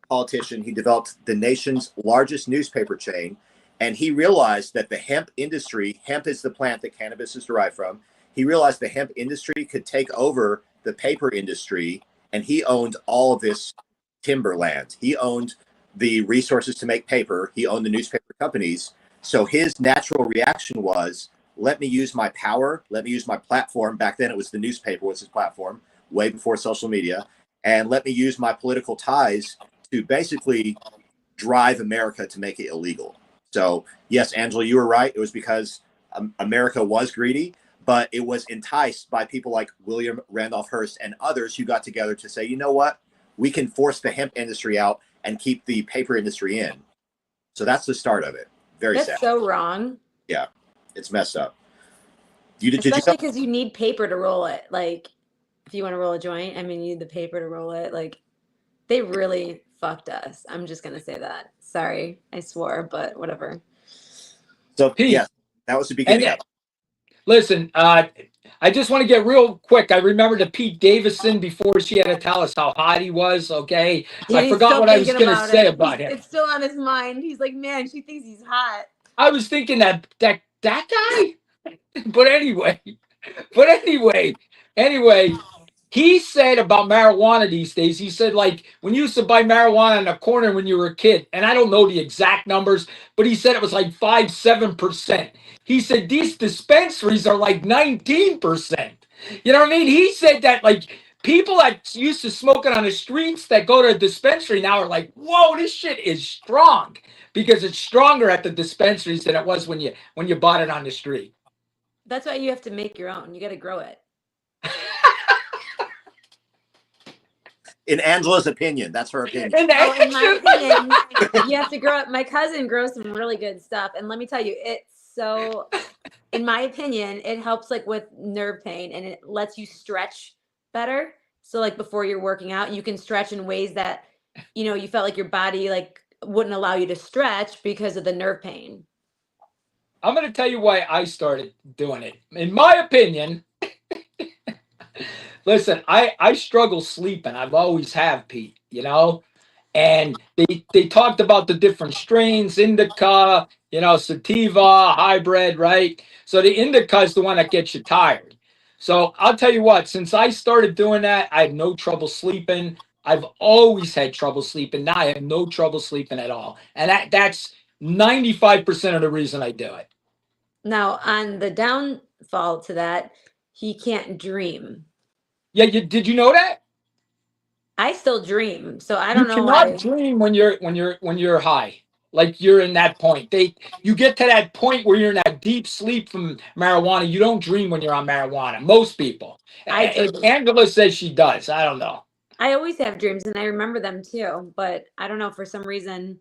politician. He developed the nation's largest newspaper chain, and he realized that the hemp industry, hemp is the plant that cannabis is derived from. He realized the hemp industry could take over the paper industry, and he owned all of this timberland. He owned the resources to make paper. He owned the newspaper companies. So his natural reaction was, let me use my power. Let me use my platform. Back then it was the newspaper was his platform, way before social media. And let me use my political ties to basically drive America to make it illegal. So yes, Angela, you were right. It was because America was greedy, but it was enticed by people like William Randolph Hearst and others who got together to say, you know what? We can force the hemp industry out and keep the paper industry in. So that's the start of it. Very sad. That's so wrong. Yeah, it's messed up. Especially because you need paper to roll it. Like, if you want to roll a joint, I mean, you need the paper to roll it. Like, they really fucked us. I'm just going to say that. Sorry, I swore, but whatever. So, yes, that was the beginning. Listen, I just want to get real quick. I remember the Pete Davidson before she had to tell us how hot he was, okay? Yeah, I forgot what I was going to say about him. It's still on his mind. He's like, man, she thinks he's hot. I was thinking that guy? But anyway, he said about marijuana these days, he said, like, when you used to buy marijuana in a corner when you were a kid, and I don't know the exact numbers, but he said it was like 5-7%. He said these dispensaries are like 19%. You know what I mean? He said that, like, people that used to smoke it on the streets that go to a dispensary now are like, whoa, this shit is strong, because it's stronger at the dispensaries than it was when you bought it on the street. That's why you have to make your own. You got to grow it. In Angela's opinion, that's her opinion. And Oh, in my opinion, you have to grow up. My cousin grows some really good stuff, and let me tell you, it's so. In my opinion, it helps like with nerve pain, and it lets you stretch better. So like before you're working out, you can stretch in ways that you felt like your body like wouldn't allow you to stretch because of the nerve pain. I'm going to tell you why I started doing it. In my opinion, listen, I struggle sleeping. I've always have, Pete, and they talked about the different strains, indica, sativa, hybrid, right? So the indica is the one that gets you tired. So I'll tell you what, since I started doing that, I have no trouble sleeping. I've always had trouble sleeping. Now I have no trouble sleeping at all. And that's 95% of the reason I do it. Now, on the downfall to that, he can't dream. Yeah, did you know that? I still dream, so I You don't know cannot why. dream when you're high. Like you're in that point. You get to that point where you're in that deep sleep from marijuana. You don't dream when you're on marijuana. Most people. I do. Angela says she does. I don't know. I always have dreams, and I remember them too. But I don't know, for some reason,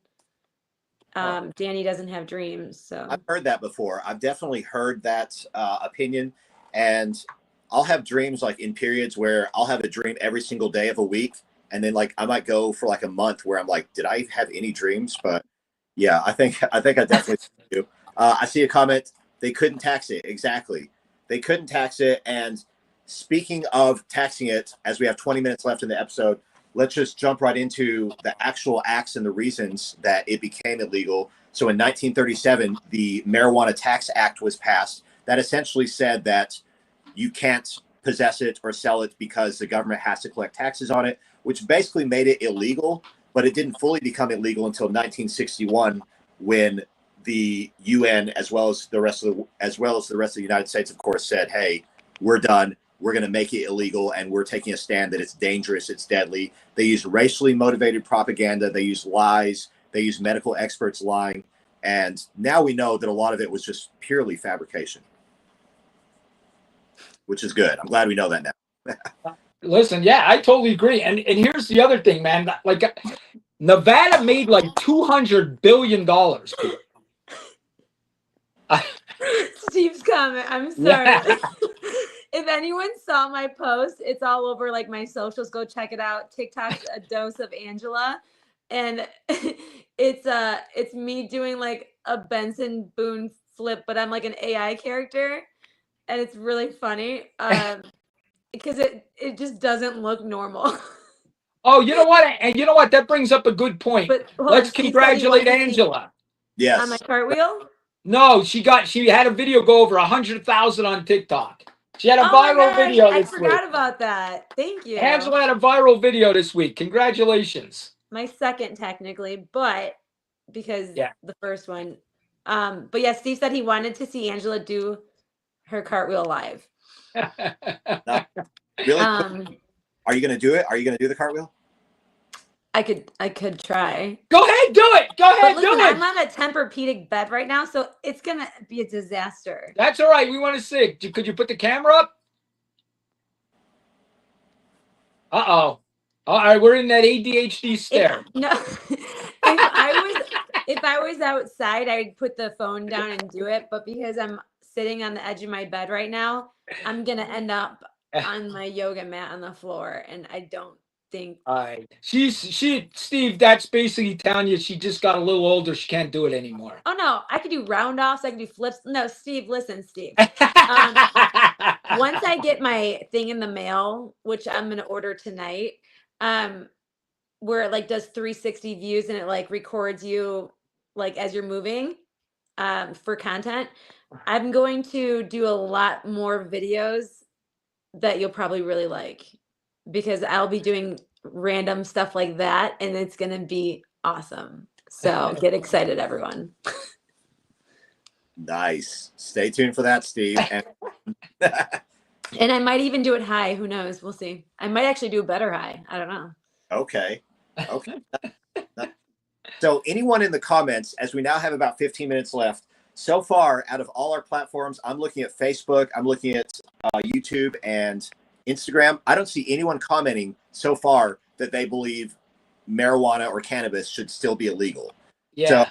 Danny doesn't have dreams. So I've heard that before. I've definitely heard that opinion, and I'll have dreams like in periods where I'll have a dream every single day of a week, and then like I might go for like a month where I'm like, did I have any dreams? But yeah, I think I definitely do. I see a comment. They couldn't tax it. Exactly. They couldn't tax it. And speaking of taxing it, as we have 20 minutes left in the episode, let's just jump right into the actual acts and the reasons that it became illegal. So in 1937, the Marijuana Tax Act was passed. That essentially said that you can't possess it or sell it because the government has to collect taxes on it, which basically made it illegal. But it didn't fully become illegal until 1961, when the UN, as well as the rest of the United States, of course, said, "Hey, we're done. We're going to make it illegal, and we're taking a stand that it's dangerous, it's deadly." They used racially motivated propaganda. They used lies. They used medical experts lying. And now we know that a lot of it was just purely fabrication, which is good. I'm glad we know that now. Listen, yeah, I totally agree. And here's the other thing, man. Like Nevada made like $200 billion. Steve's comment. I'm sorry. Yeah. If anyone saw my post, it's all over like my socials. Go check it out. TikTok's A Dose of Angela, and it's me doing like a Benson Boone flip, but I'm like an AI character, and it's really funny because it just doesn't look normal. Oh, you know what? And you know what? That brings up a good point. But hold Let's on, Steve said he congratulate wanted to see Angela. Yes. on my cartwheel. No, she had a video go over 100,000 on TikTok. She had a Oh my viral gosh, video I this forgot week. about that. Thank you. Angela had a viral video this week. Congratulations. My second technically, but because Yeah. the first one. But yeah, Steve said he wanted to see Angela do her cartwheel live. Really? Are you going to do it? Are you going to do the cartwheel? I could try. Go ahead, do it. Go ahead, But listen, do it. I'm on a Tempur-Pedic bed right now, so it's gonna be a disaster. That's all right. We want to see it. Could you put the camera up? Uh-oh. All right, we're in that ADHD stare. If I was outside, I'd put the phone down and do it. But because I'm sitting on the edge of my bed right now, I'm gonna end up on my yoga mat on the floor, and I don't think. All right. Steve, that's basically telling you she just got a little older. She can't do it anymore. Oh no, I could do round offs. I could do flips. No, Steve, listen, Steve. Once I get my thing in the mail, which I'm gonna order tonight, where it like does 360 views and it like records you like as you're moving, for content, I'm going to do a lot more videos that you'll probably really like, because I'll be doing random stuff like that, and it's gonna be awesome. So get excited, everyone. Nice. Stay tuned for that, Steve. And I might even do it high. Who knows? We'll see. I might actually do a better high. I don't know. Okay. So anyone in the comments, as we now have about 15 minutes left, so far out of all our platforms, I'm looking at Facebook, I'm looking at YouTube and Instagram. I don't see anyone commenting so far that they believe marijuana or cannabis should still be illegal. Yeah. So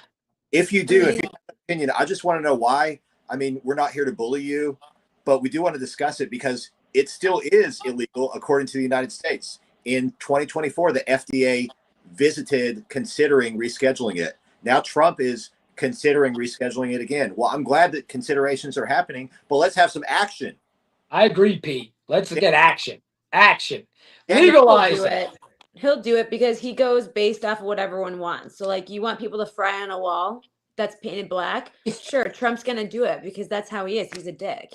if you do, if you have an opinion, I just want to know why. I mean, we're not here to bully you, but we do want to discuss it because it still is illegal according to the United States. In 2024, the FDA visited considering rescheduling it. Now Trump is considering rescheduling it again. Well, I'm glad that considerations are happening, but let's have some action. I agree, Pete. Let's get action. Action. And He'll Legalize do it. it. He'll do it because he goes based off of what everyone wants. So, like, you want people to fry on a wall that's painted black? Sure, Trump's gonna do it because that's how he is. He's a dick.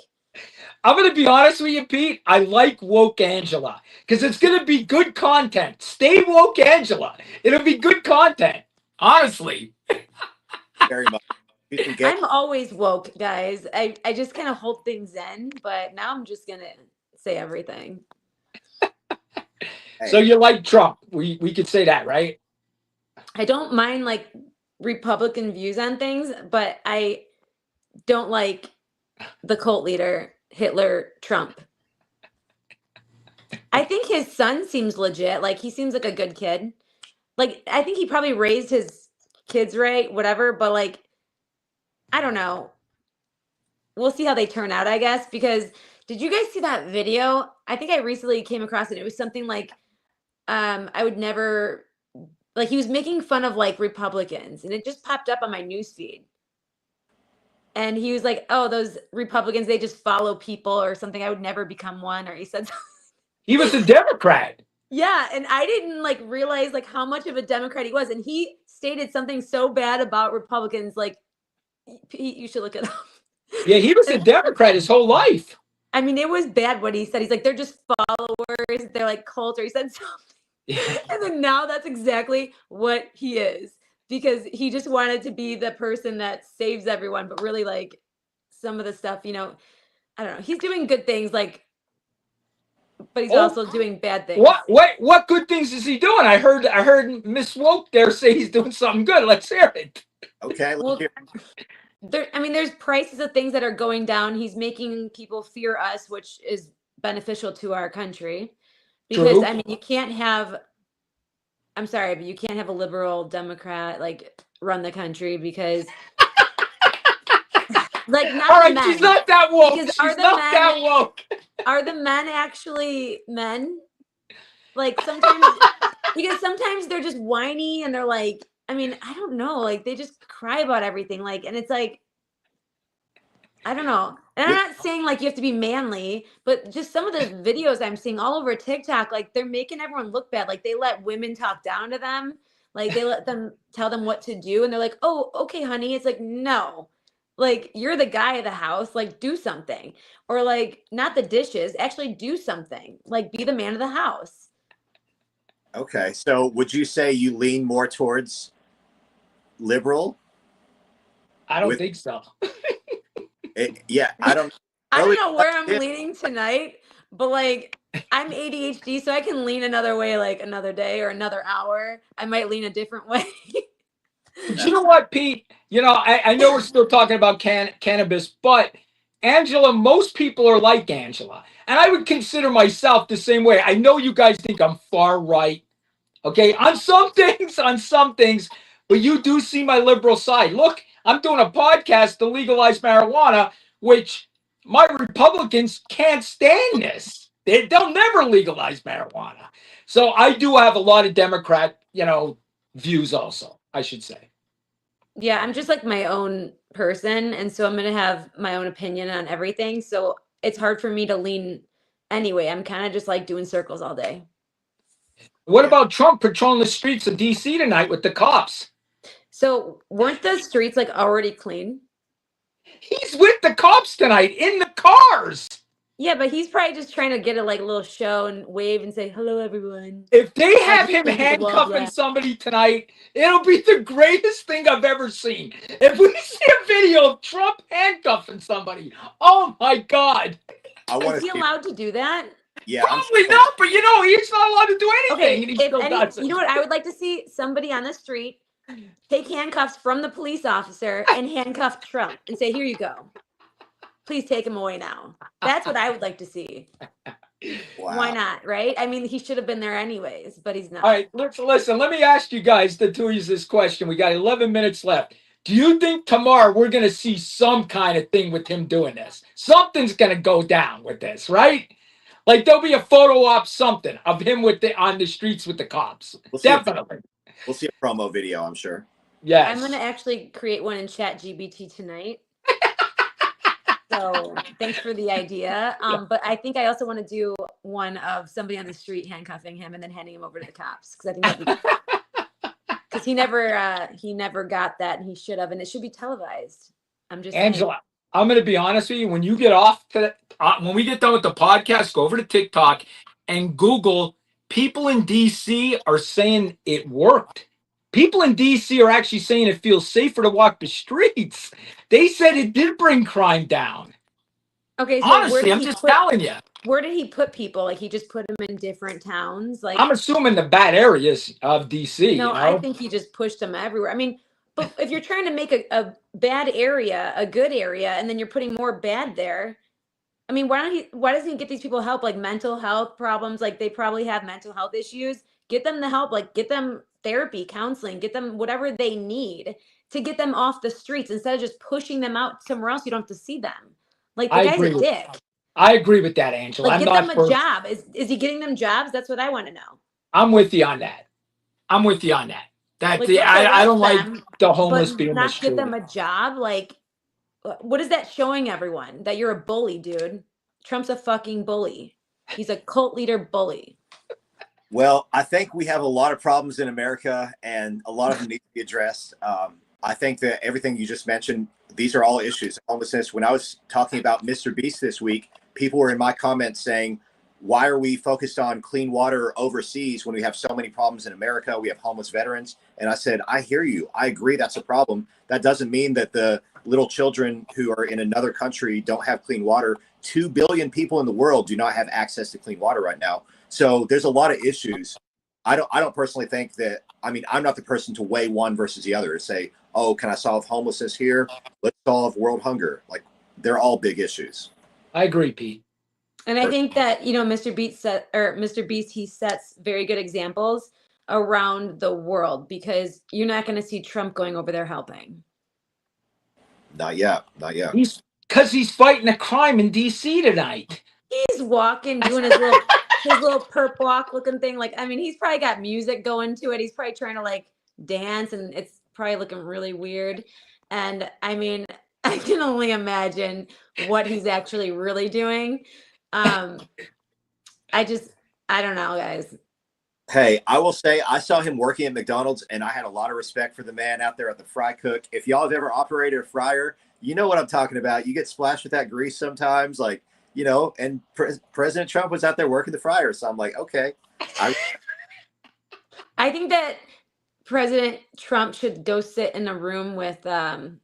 I'm going to be honest with you, Pete. I like woke Angela because it's going to be good content. Stay woke, Angela. It'll be good content. Honestly. very much. I'm always woke, guys. I just kind of hold things in, but now I'm just gonna say everything. So you like Trump? We could say that, right? I don't mind like Republican views on things, but I don't like the cult leader, Hitler, Trump. I think his son seems legit. Like he seems like a good kid. Like I think he probably raised his kids right, whatever, but like I don't know. We'll see how they turn out, I guess, because did you guys see that video? I think I recently came across it. It was something like I would never like he was making fun of like Republicans and it just popped up on my news feed. And he was like, "Oh, those Republicans, they just follow people or something. I would never become one." Or he said something. He was a Democrat. Yeah, and I didn't like realize like how much of a Democrat he was. And he stated something so bad about Republicans, like Pete, you should look it up. Yeah, he was a Democrat his whole life. I mean, it was bad what he said. He's like, they're just followers. They're like cults, or he said something. And then now that's exactly what he is. Because he just wanted to be the person that saves everyone. But really, like, some of the stuff, you know, I don't know. He's doing good things, like, but he's also doing bad things. What good things is he doing? I heard Miss Woke there say he's doing something good. Let's hear it. Okay, let's hear it. I mean, there's prices of things that are going down. He's making people fear us, which is beneficial to our country. Because True. I mean, you can't have. I'm sorry, but you can't have a liberal Democrat like run the country because, like, not All the right, men. she's not that woke. Because She's not that woke. Are the men actually men? Like sometimes, because sometimes they're just whiny and they're like, I mean, I don't know, like they just cry about everything, like, and it's like, I don't know. And I'm not saying like you have to be manly, but just some of the videos I'm seeing all over TikTok, like they're making everyone look bad. Like they let women talk down to them. Like they let them tell them what to do. And they're like, oh, okay, honey. It's like, no, like you're the guy of the house. Like do something. Or like not the dishes, actually do something. Like be the man of the house. Okay. So would you say you lean more towards liberal? I don't think so. Yeah, I don't know where I'm leaning tonight, but like I'm ADHD, so I can lean another way, like another day or another hour. I might lean a different way. You know what, Pete? You know, I know we're still talking about cannabis, but Angela, most people are like Angela. And I would consider myself the same way. I know you guys think I'm far right. Okay, on some things, but you do see my liberal side. Look, I'm doing a podcast to legalize marijuana, which my Republicans can't stand this. They'll never legalize marijuana. So I do have a lot of Democrat, views also, I should say. Yeah, I'm just like my own person, and so I'm going to have my own opinion on everything. So it's hard for me to lean anyway. I'm kind of just like doing circles all day. What about Trump patrolling the streets of D.C. tonight with the cops? So weren't the streets like already clean? He's with the cops tonight in the cars. Yeah, but he's probably just trying to get a like little show and wave and say hello, everyone. If they have him handcuffing somebody tonight, it'll be the greatest thing I've ever seen. If we see a video of Trump handcuffing somebody, oh my God. Is he allowed to do that? Yeah, probably not, but he's not allowed to do anything. Okay, And he still does it. You know what? I would like to see somebody on the street take handcuffs from the police officer and handcuff Trump and say, here you go. Please take him away now. That's what I would like to see. Wow. Why not, right? I mean, he should have been there anyways, but he's not. All right, let's listen. Let me ask you guys, the two of you, this question. We got 11 minutes left. Do you think tomorrow we're going to see some kind of thing with him doing this? Something's going to go down with this, right? Like there'll be a photo op, something of him with the on the streets with the cops. Definitely. We'll see a promo video, I'm sure. Yes. I'm gonna actually create one in ChatGPT tonight. So thanks for the idea. But I think I also want to do one of somebody on the street handcuffing him and then handing him over to the cops, because I think that'd be because he never got that, and he should have, and it should be televised. I'm just Angela, saying. I'm going to be honest with you. When you get off to when we get done with the podcast, go over to TikTok and Google. People in DC are saying it worked. People in DC are actually saying it feels safer to walk the streets. They said it did bring crime down. Okay, so Honestly, I'm just telling you. Where did he put people? Like, he just put them in different towns? Like, I'm assuming the bad areas of DC. no, you know? I think he just pushed them everywhere. I mean, but if you're trying to make a bad area a good area, and then you're putting more bad there, I mean, why doesn't he get these people help, like mental health problems? Like, they probably have mental health issues. Get them the help, like get them therapy, counseling, get them whatever they need to get them off the streets, instead of just pushing them out somewhere else you don't have to see them. Like, the I guy's agree a dick. I agree with that, Angela. Like, I'm get not them a job. Is he getting them jobs? That's what I want to know. I'm with you on that. I'm with you on that. Like, I don't like them, the homeless but being not get them mistreated. a job. Like, what is that showing everyone? That you're a bully, dude. Trump's a fucking bully. He's a cult leader bully. Well, I think we have a lot of problems in America, and a lot of them need to be addressed. I think that everything you just mentioned, these are all issues. Homelessness. When I was talking about Mr. Beast this week, people were in my comments saying, why are we focused on clean water overseas when we have so many problems in America? We have homeless veterans. And I said, I hear you. I agree that's a problem. That doesn't mean that the little children who are in another country don't have clean water. 2 billion people in the world do not have access to clean water right now. So there's a lot of issues. I don't personally think that, I mean, I'm not the person to weigh one versus the other and say, oh, can I solve homelessness here? Let's solve world hunger. Like, they're all big issues. I agree, Pete. And I think that, Mr. Beast, he sets very good examples around the world, because you're not going to see Trump going over there helping. Not yet. Not yet. Because he's fighting a crime in DC tonight. He's walking, doing his little perp walk looking thing. Like, I mean, he's probably got music going to it. He's probably trying to like dance, and it's probably looking really weird. And I mean, I can only imagine what he's actually really doing. I don't know, guys. Hey, I will say I saw him working at McDonald's, and I had a lot of respect for the man out there at the fry cook. If y'all have ever operated a fryer, you know what I'm talking about. You get splashed with that grease sometimes, like, and President Trump was out there working the fryer. So I'm like, okay. I think that President Trump should go sit in a room with Brian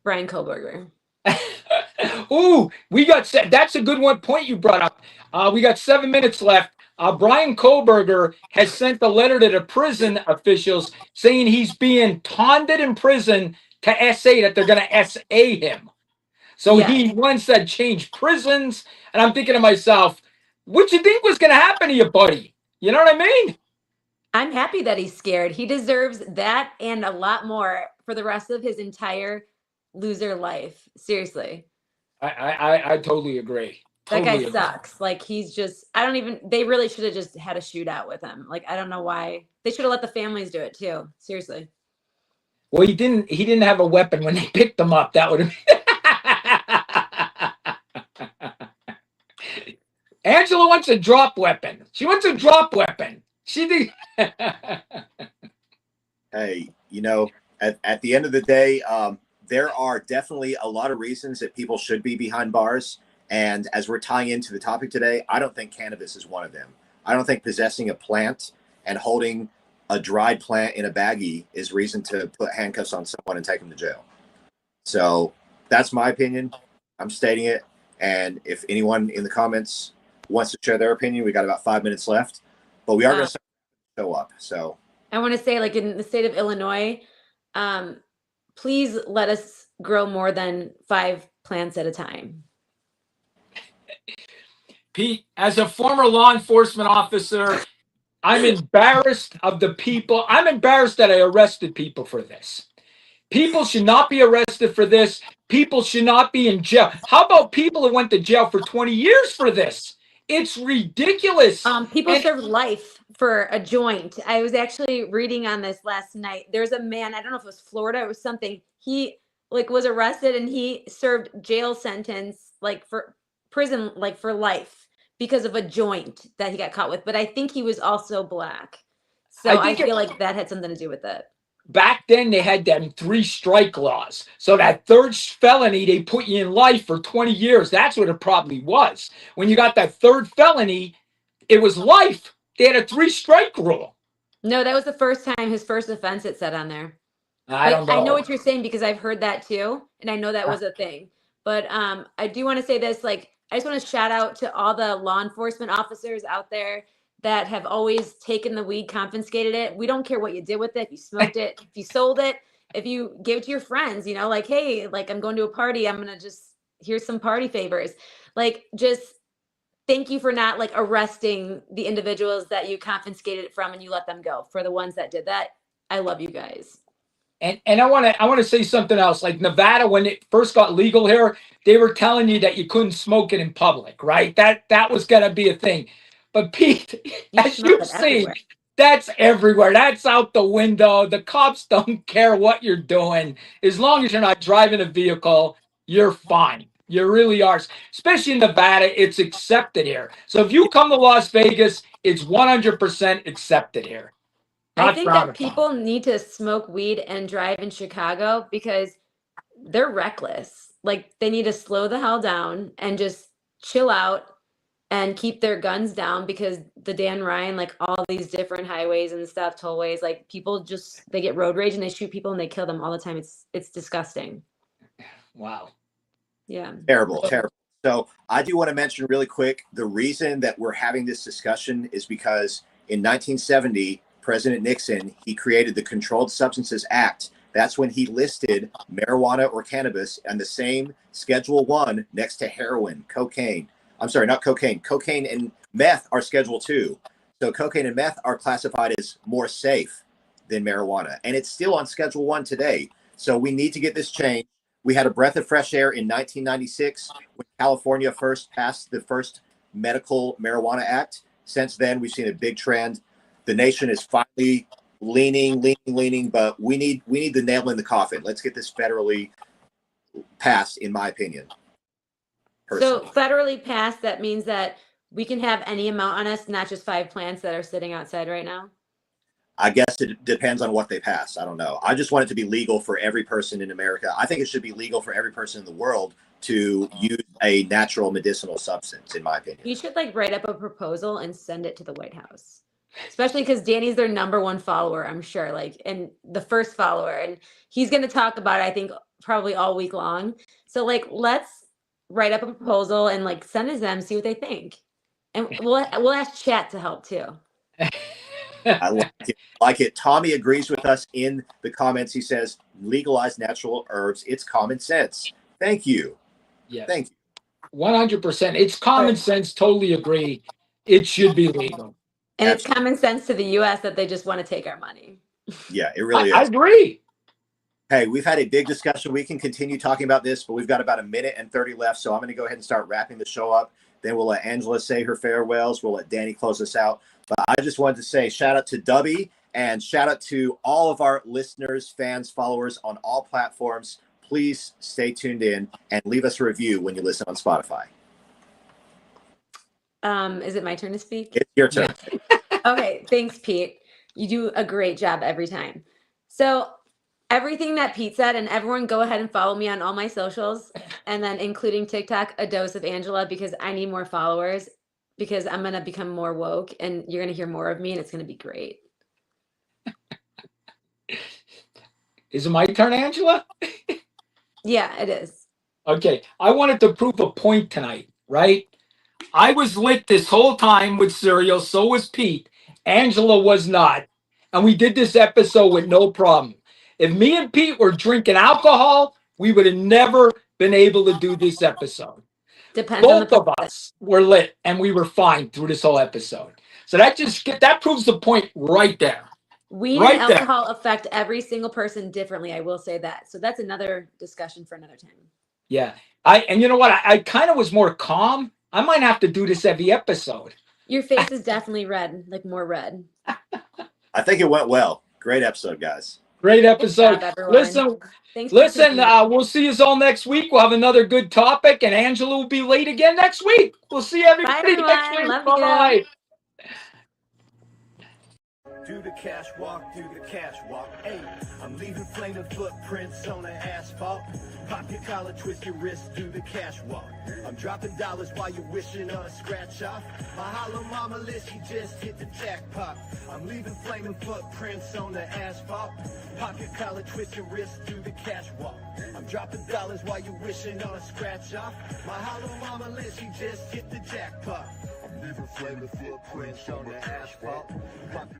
Kohlberger. Ooh, that's a good point you brought up. We got 7 minutes left. Brian Kohlberger has sent a letter to the prison officials saying he's being taunted in prison to SA, that they're going to SA him. So he once said change prisons. And I'm thinking to myself, what you think was going to happen to you, buddy? You know what I mean? I'm happy that he's scared. He deserves that and a lot more for the rest of his entire loser life. Seriously. I totally agree. That guy sucks. Like, he's just, they really should have just had a shootout with him. Like, I don't know why. They should have let the families do it too. Seriously. Well, he didn't have a weapon when they picked him up. That would have Angela wants a drop weapon. She wants a drop weapon. She did. Hey, at the end of the day, there are definitely a lot of reasons that people should be behind bars. And as we're tying into the topic today, I don't think cannabis is one of them. I don't think possessing a plant and holding a dried plant in a baggie is reason to put handcuffs on someone and take them to jail. So that's my opinion. I'm stating it. And if anyone in the comments wants to share their opinion, we got about 5 minutes left. But we are going to show up. So I want to say, like, in the state of Illinois, please let us grow more than 5 plants at a time. Pete, as a former law enforcement officer, I'm embarrassed of the people. I'm embarrassed that I arrested people for this. People should not be arrested for this. People should not be in jail. How about people who went to jail for 20 years for this? It's ridiculous. People And serve life for a joint. I was actually reading on this last night. There's a man, I don't know if it was Florida, it was something. He like was arrested and he served jail sentence like for prison like for life because of a joint that he got caught with. But I think he was also black. So I I think feel like that had something to do with it. back then they had them 3-strike laws. So that third felony, they put you in life for 20 years. That's what it probably was. When you got that third felony, it was life. They had a 3-strike rule. No, that was the first time, his first offense it said on there. I don't know. I know what you're saying because I've heard that too, and I know that was a thing. But I do want to say this, like, I just want to shout out to all the law enforcement officers out there that have always taken the weed, confiscated it. We don't care what you did with it. If you smoked it, if you sold it, if you gave it to your friends, you know, like, hey, like I'm going to a party, I'm gonna just here's some party favors. Like, just thank you for not like arresting the individuals that you confiscated it from and you let them go. For the ones that did that, I love you guys. And I want to say something else. Like Nevada, when it first got legal here, they were telling you that you couldn't smoke it in public, right? That was gonna be a thing. But Pete, You as smell you've it seen, everywhere. that's everywhere. That's out the window. The cops don't care what you're doing. As long as you're not driving a vehicle, you're fine. You really are. Especially in Nevada, it's accepted here. So if you come to Las Vegas, it's 100% accepted here. I Not think frowned that upon. people need to smoke weed and drive in Chicago because they're reckless. Like they need to slow the hell down and just chill out and keep their guns down because the Dan Ryan, like all these different highways and stuff, tollways, like people just they get road rage and they shoot people and they kill them all the time. It's disgusting. Wow. Yeah. Terrible, terrible. So I do want to mention really quick, the reason that we're having this discussion is because in 1970, President Nixon, he created the Controlled Substances Act. That's when he listed marijuana or cannabis on the same Schedule 1 next to heroin, cocaine. I'm sorry, not cocaine. Cocaine and meth are Schedule 2. So cocaine and meth are classified as more safe than marijuana. And it's still on Schedule 1 today. So we need to get this changed. We had a breath of fresh air in 1996 when California first passed the first medical marijuana act. Since then, we've seen a big trend. The nation is finally leaning, but we need the nail in the coffin. Let's get this federally passed, in my opinion. So Personally. federally passed, that means that we can have any amount on us, not just 5 plants that are sitting outside right now. I guess it depends on what they pass. I don't know. I just want it to be legal for every person in America. I think it should be legal for every person in the world to use a natural medicinal substance, in my opinion. You should like write up a proposal and send it to the White House. Especially because Danny's their #1 follower, I'm sure, like, and the first follower, and he's going to talk about it, I think, probably all week long. So, like, let's write up a proposal and like send it to them, see what they think, and we'll ask chat to help too. I like it. Tommy agrees with us in the comments. He says, legalize natural herbs. It's common sense. Thank you. Yes. Thank you. 100%. It's common sense. Totally agree. It should be legal. And it's common sense to the U.S. that they just want to take our money. Yeah, it really is. I agree. Hey, we've had a big discussion. We can continue talking about this, but we've got about 1:30 left. So I'm going to go ahead and start wrapping the show up. Then we'll let Angela say her farewells. We'll let Danny close us out. But I just wanted to say shout out to Dubby and shout out to all of our listeners, fans, followers on all platforms. Please stay tuned in and leave us a review when you listen on Spotify. Is it my turn to speak? It's your turn. Okay, thanks, Pete. You do a great job every time. So everything that Pete said, and everyone go ahead and follow me on all my socials, and then including TikTok, A Dose of Angela, because I need more followers, because I'm going to become more woke, and you're going to hear more of me, and it's going to be great. Is it my turn, Angela? Yeah, it is. Okay. I wanted to prove a point tonight, right? I was lit this whole time with cereal. So was Pete. Angela was not. And we did this episode with no problem. If me and Pete were drinking alcohol, we would have never been able to do this episode. Depends on the Both of person. us were lit and we were fine through this whole episode. So that proves the point right there. Weed and Right there. alcohol affect every single person differently. I will say that. So that's another discussion for another time. Yeah. And you know what? I kind of was more calm. I might have to do this every episode. Your face is definitely red, like more red. I think it went well. Great episode, guys. Great episode. Good job, everyone. Listen, Thanks for tuning in. we'll see you all next week. We'll have another good topic, and Angela will be late again next week. We'll see everybody next everyone. week. Love you. Bye. Do the cash walk, do the cash walk. Hey, I'm leaving flaming footprints on the asphalt. Pop your collar, twist your wrist, do the cash walk. I'm dropping dollars while you're wishing on a scratch off. My hollow mama list, she just hit the jackpot. I'm leaving flaming footprints on the asphalt. Pop your collar, twist your wrist, do the cash walk. I'm dropping dollars while you're wishing on a scratch off. My hollow mama list, she just hit the jackpot. I'm leaving flaming footprints on the asphalt. Pop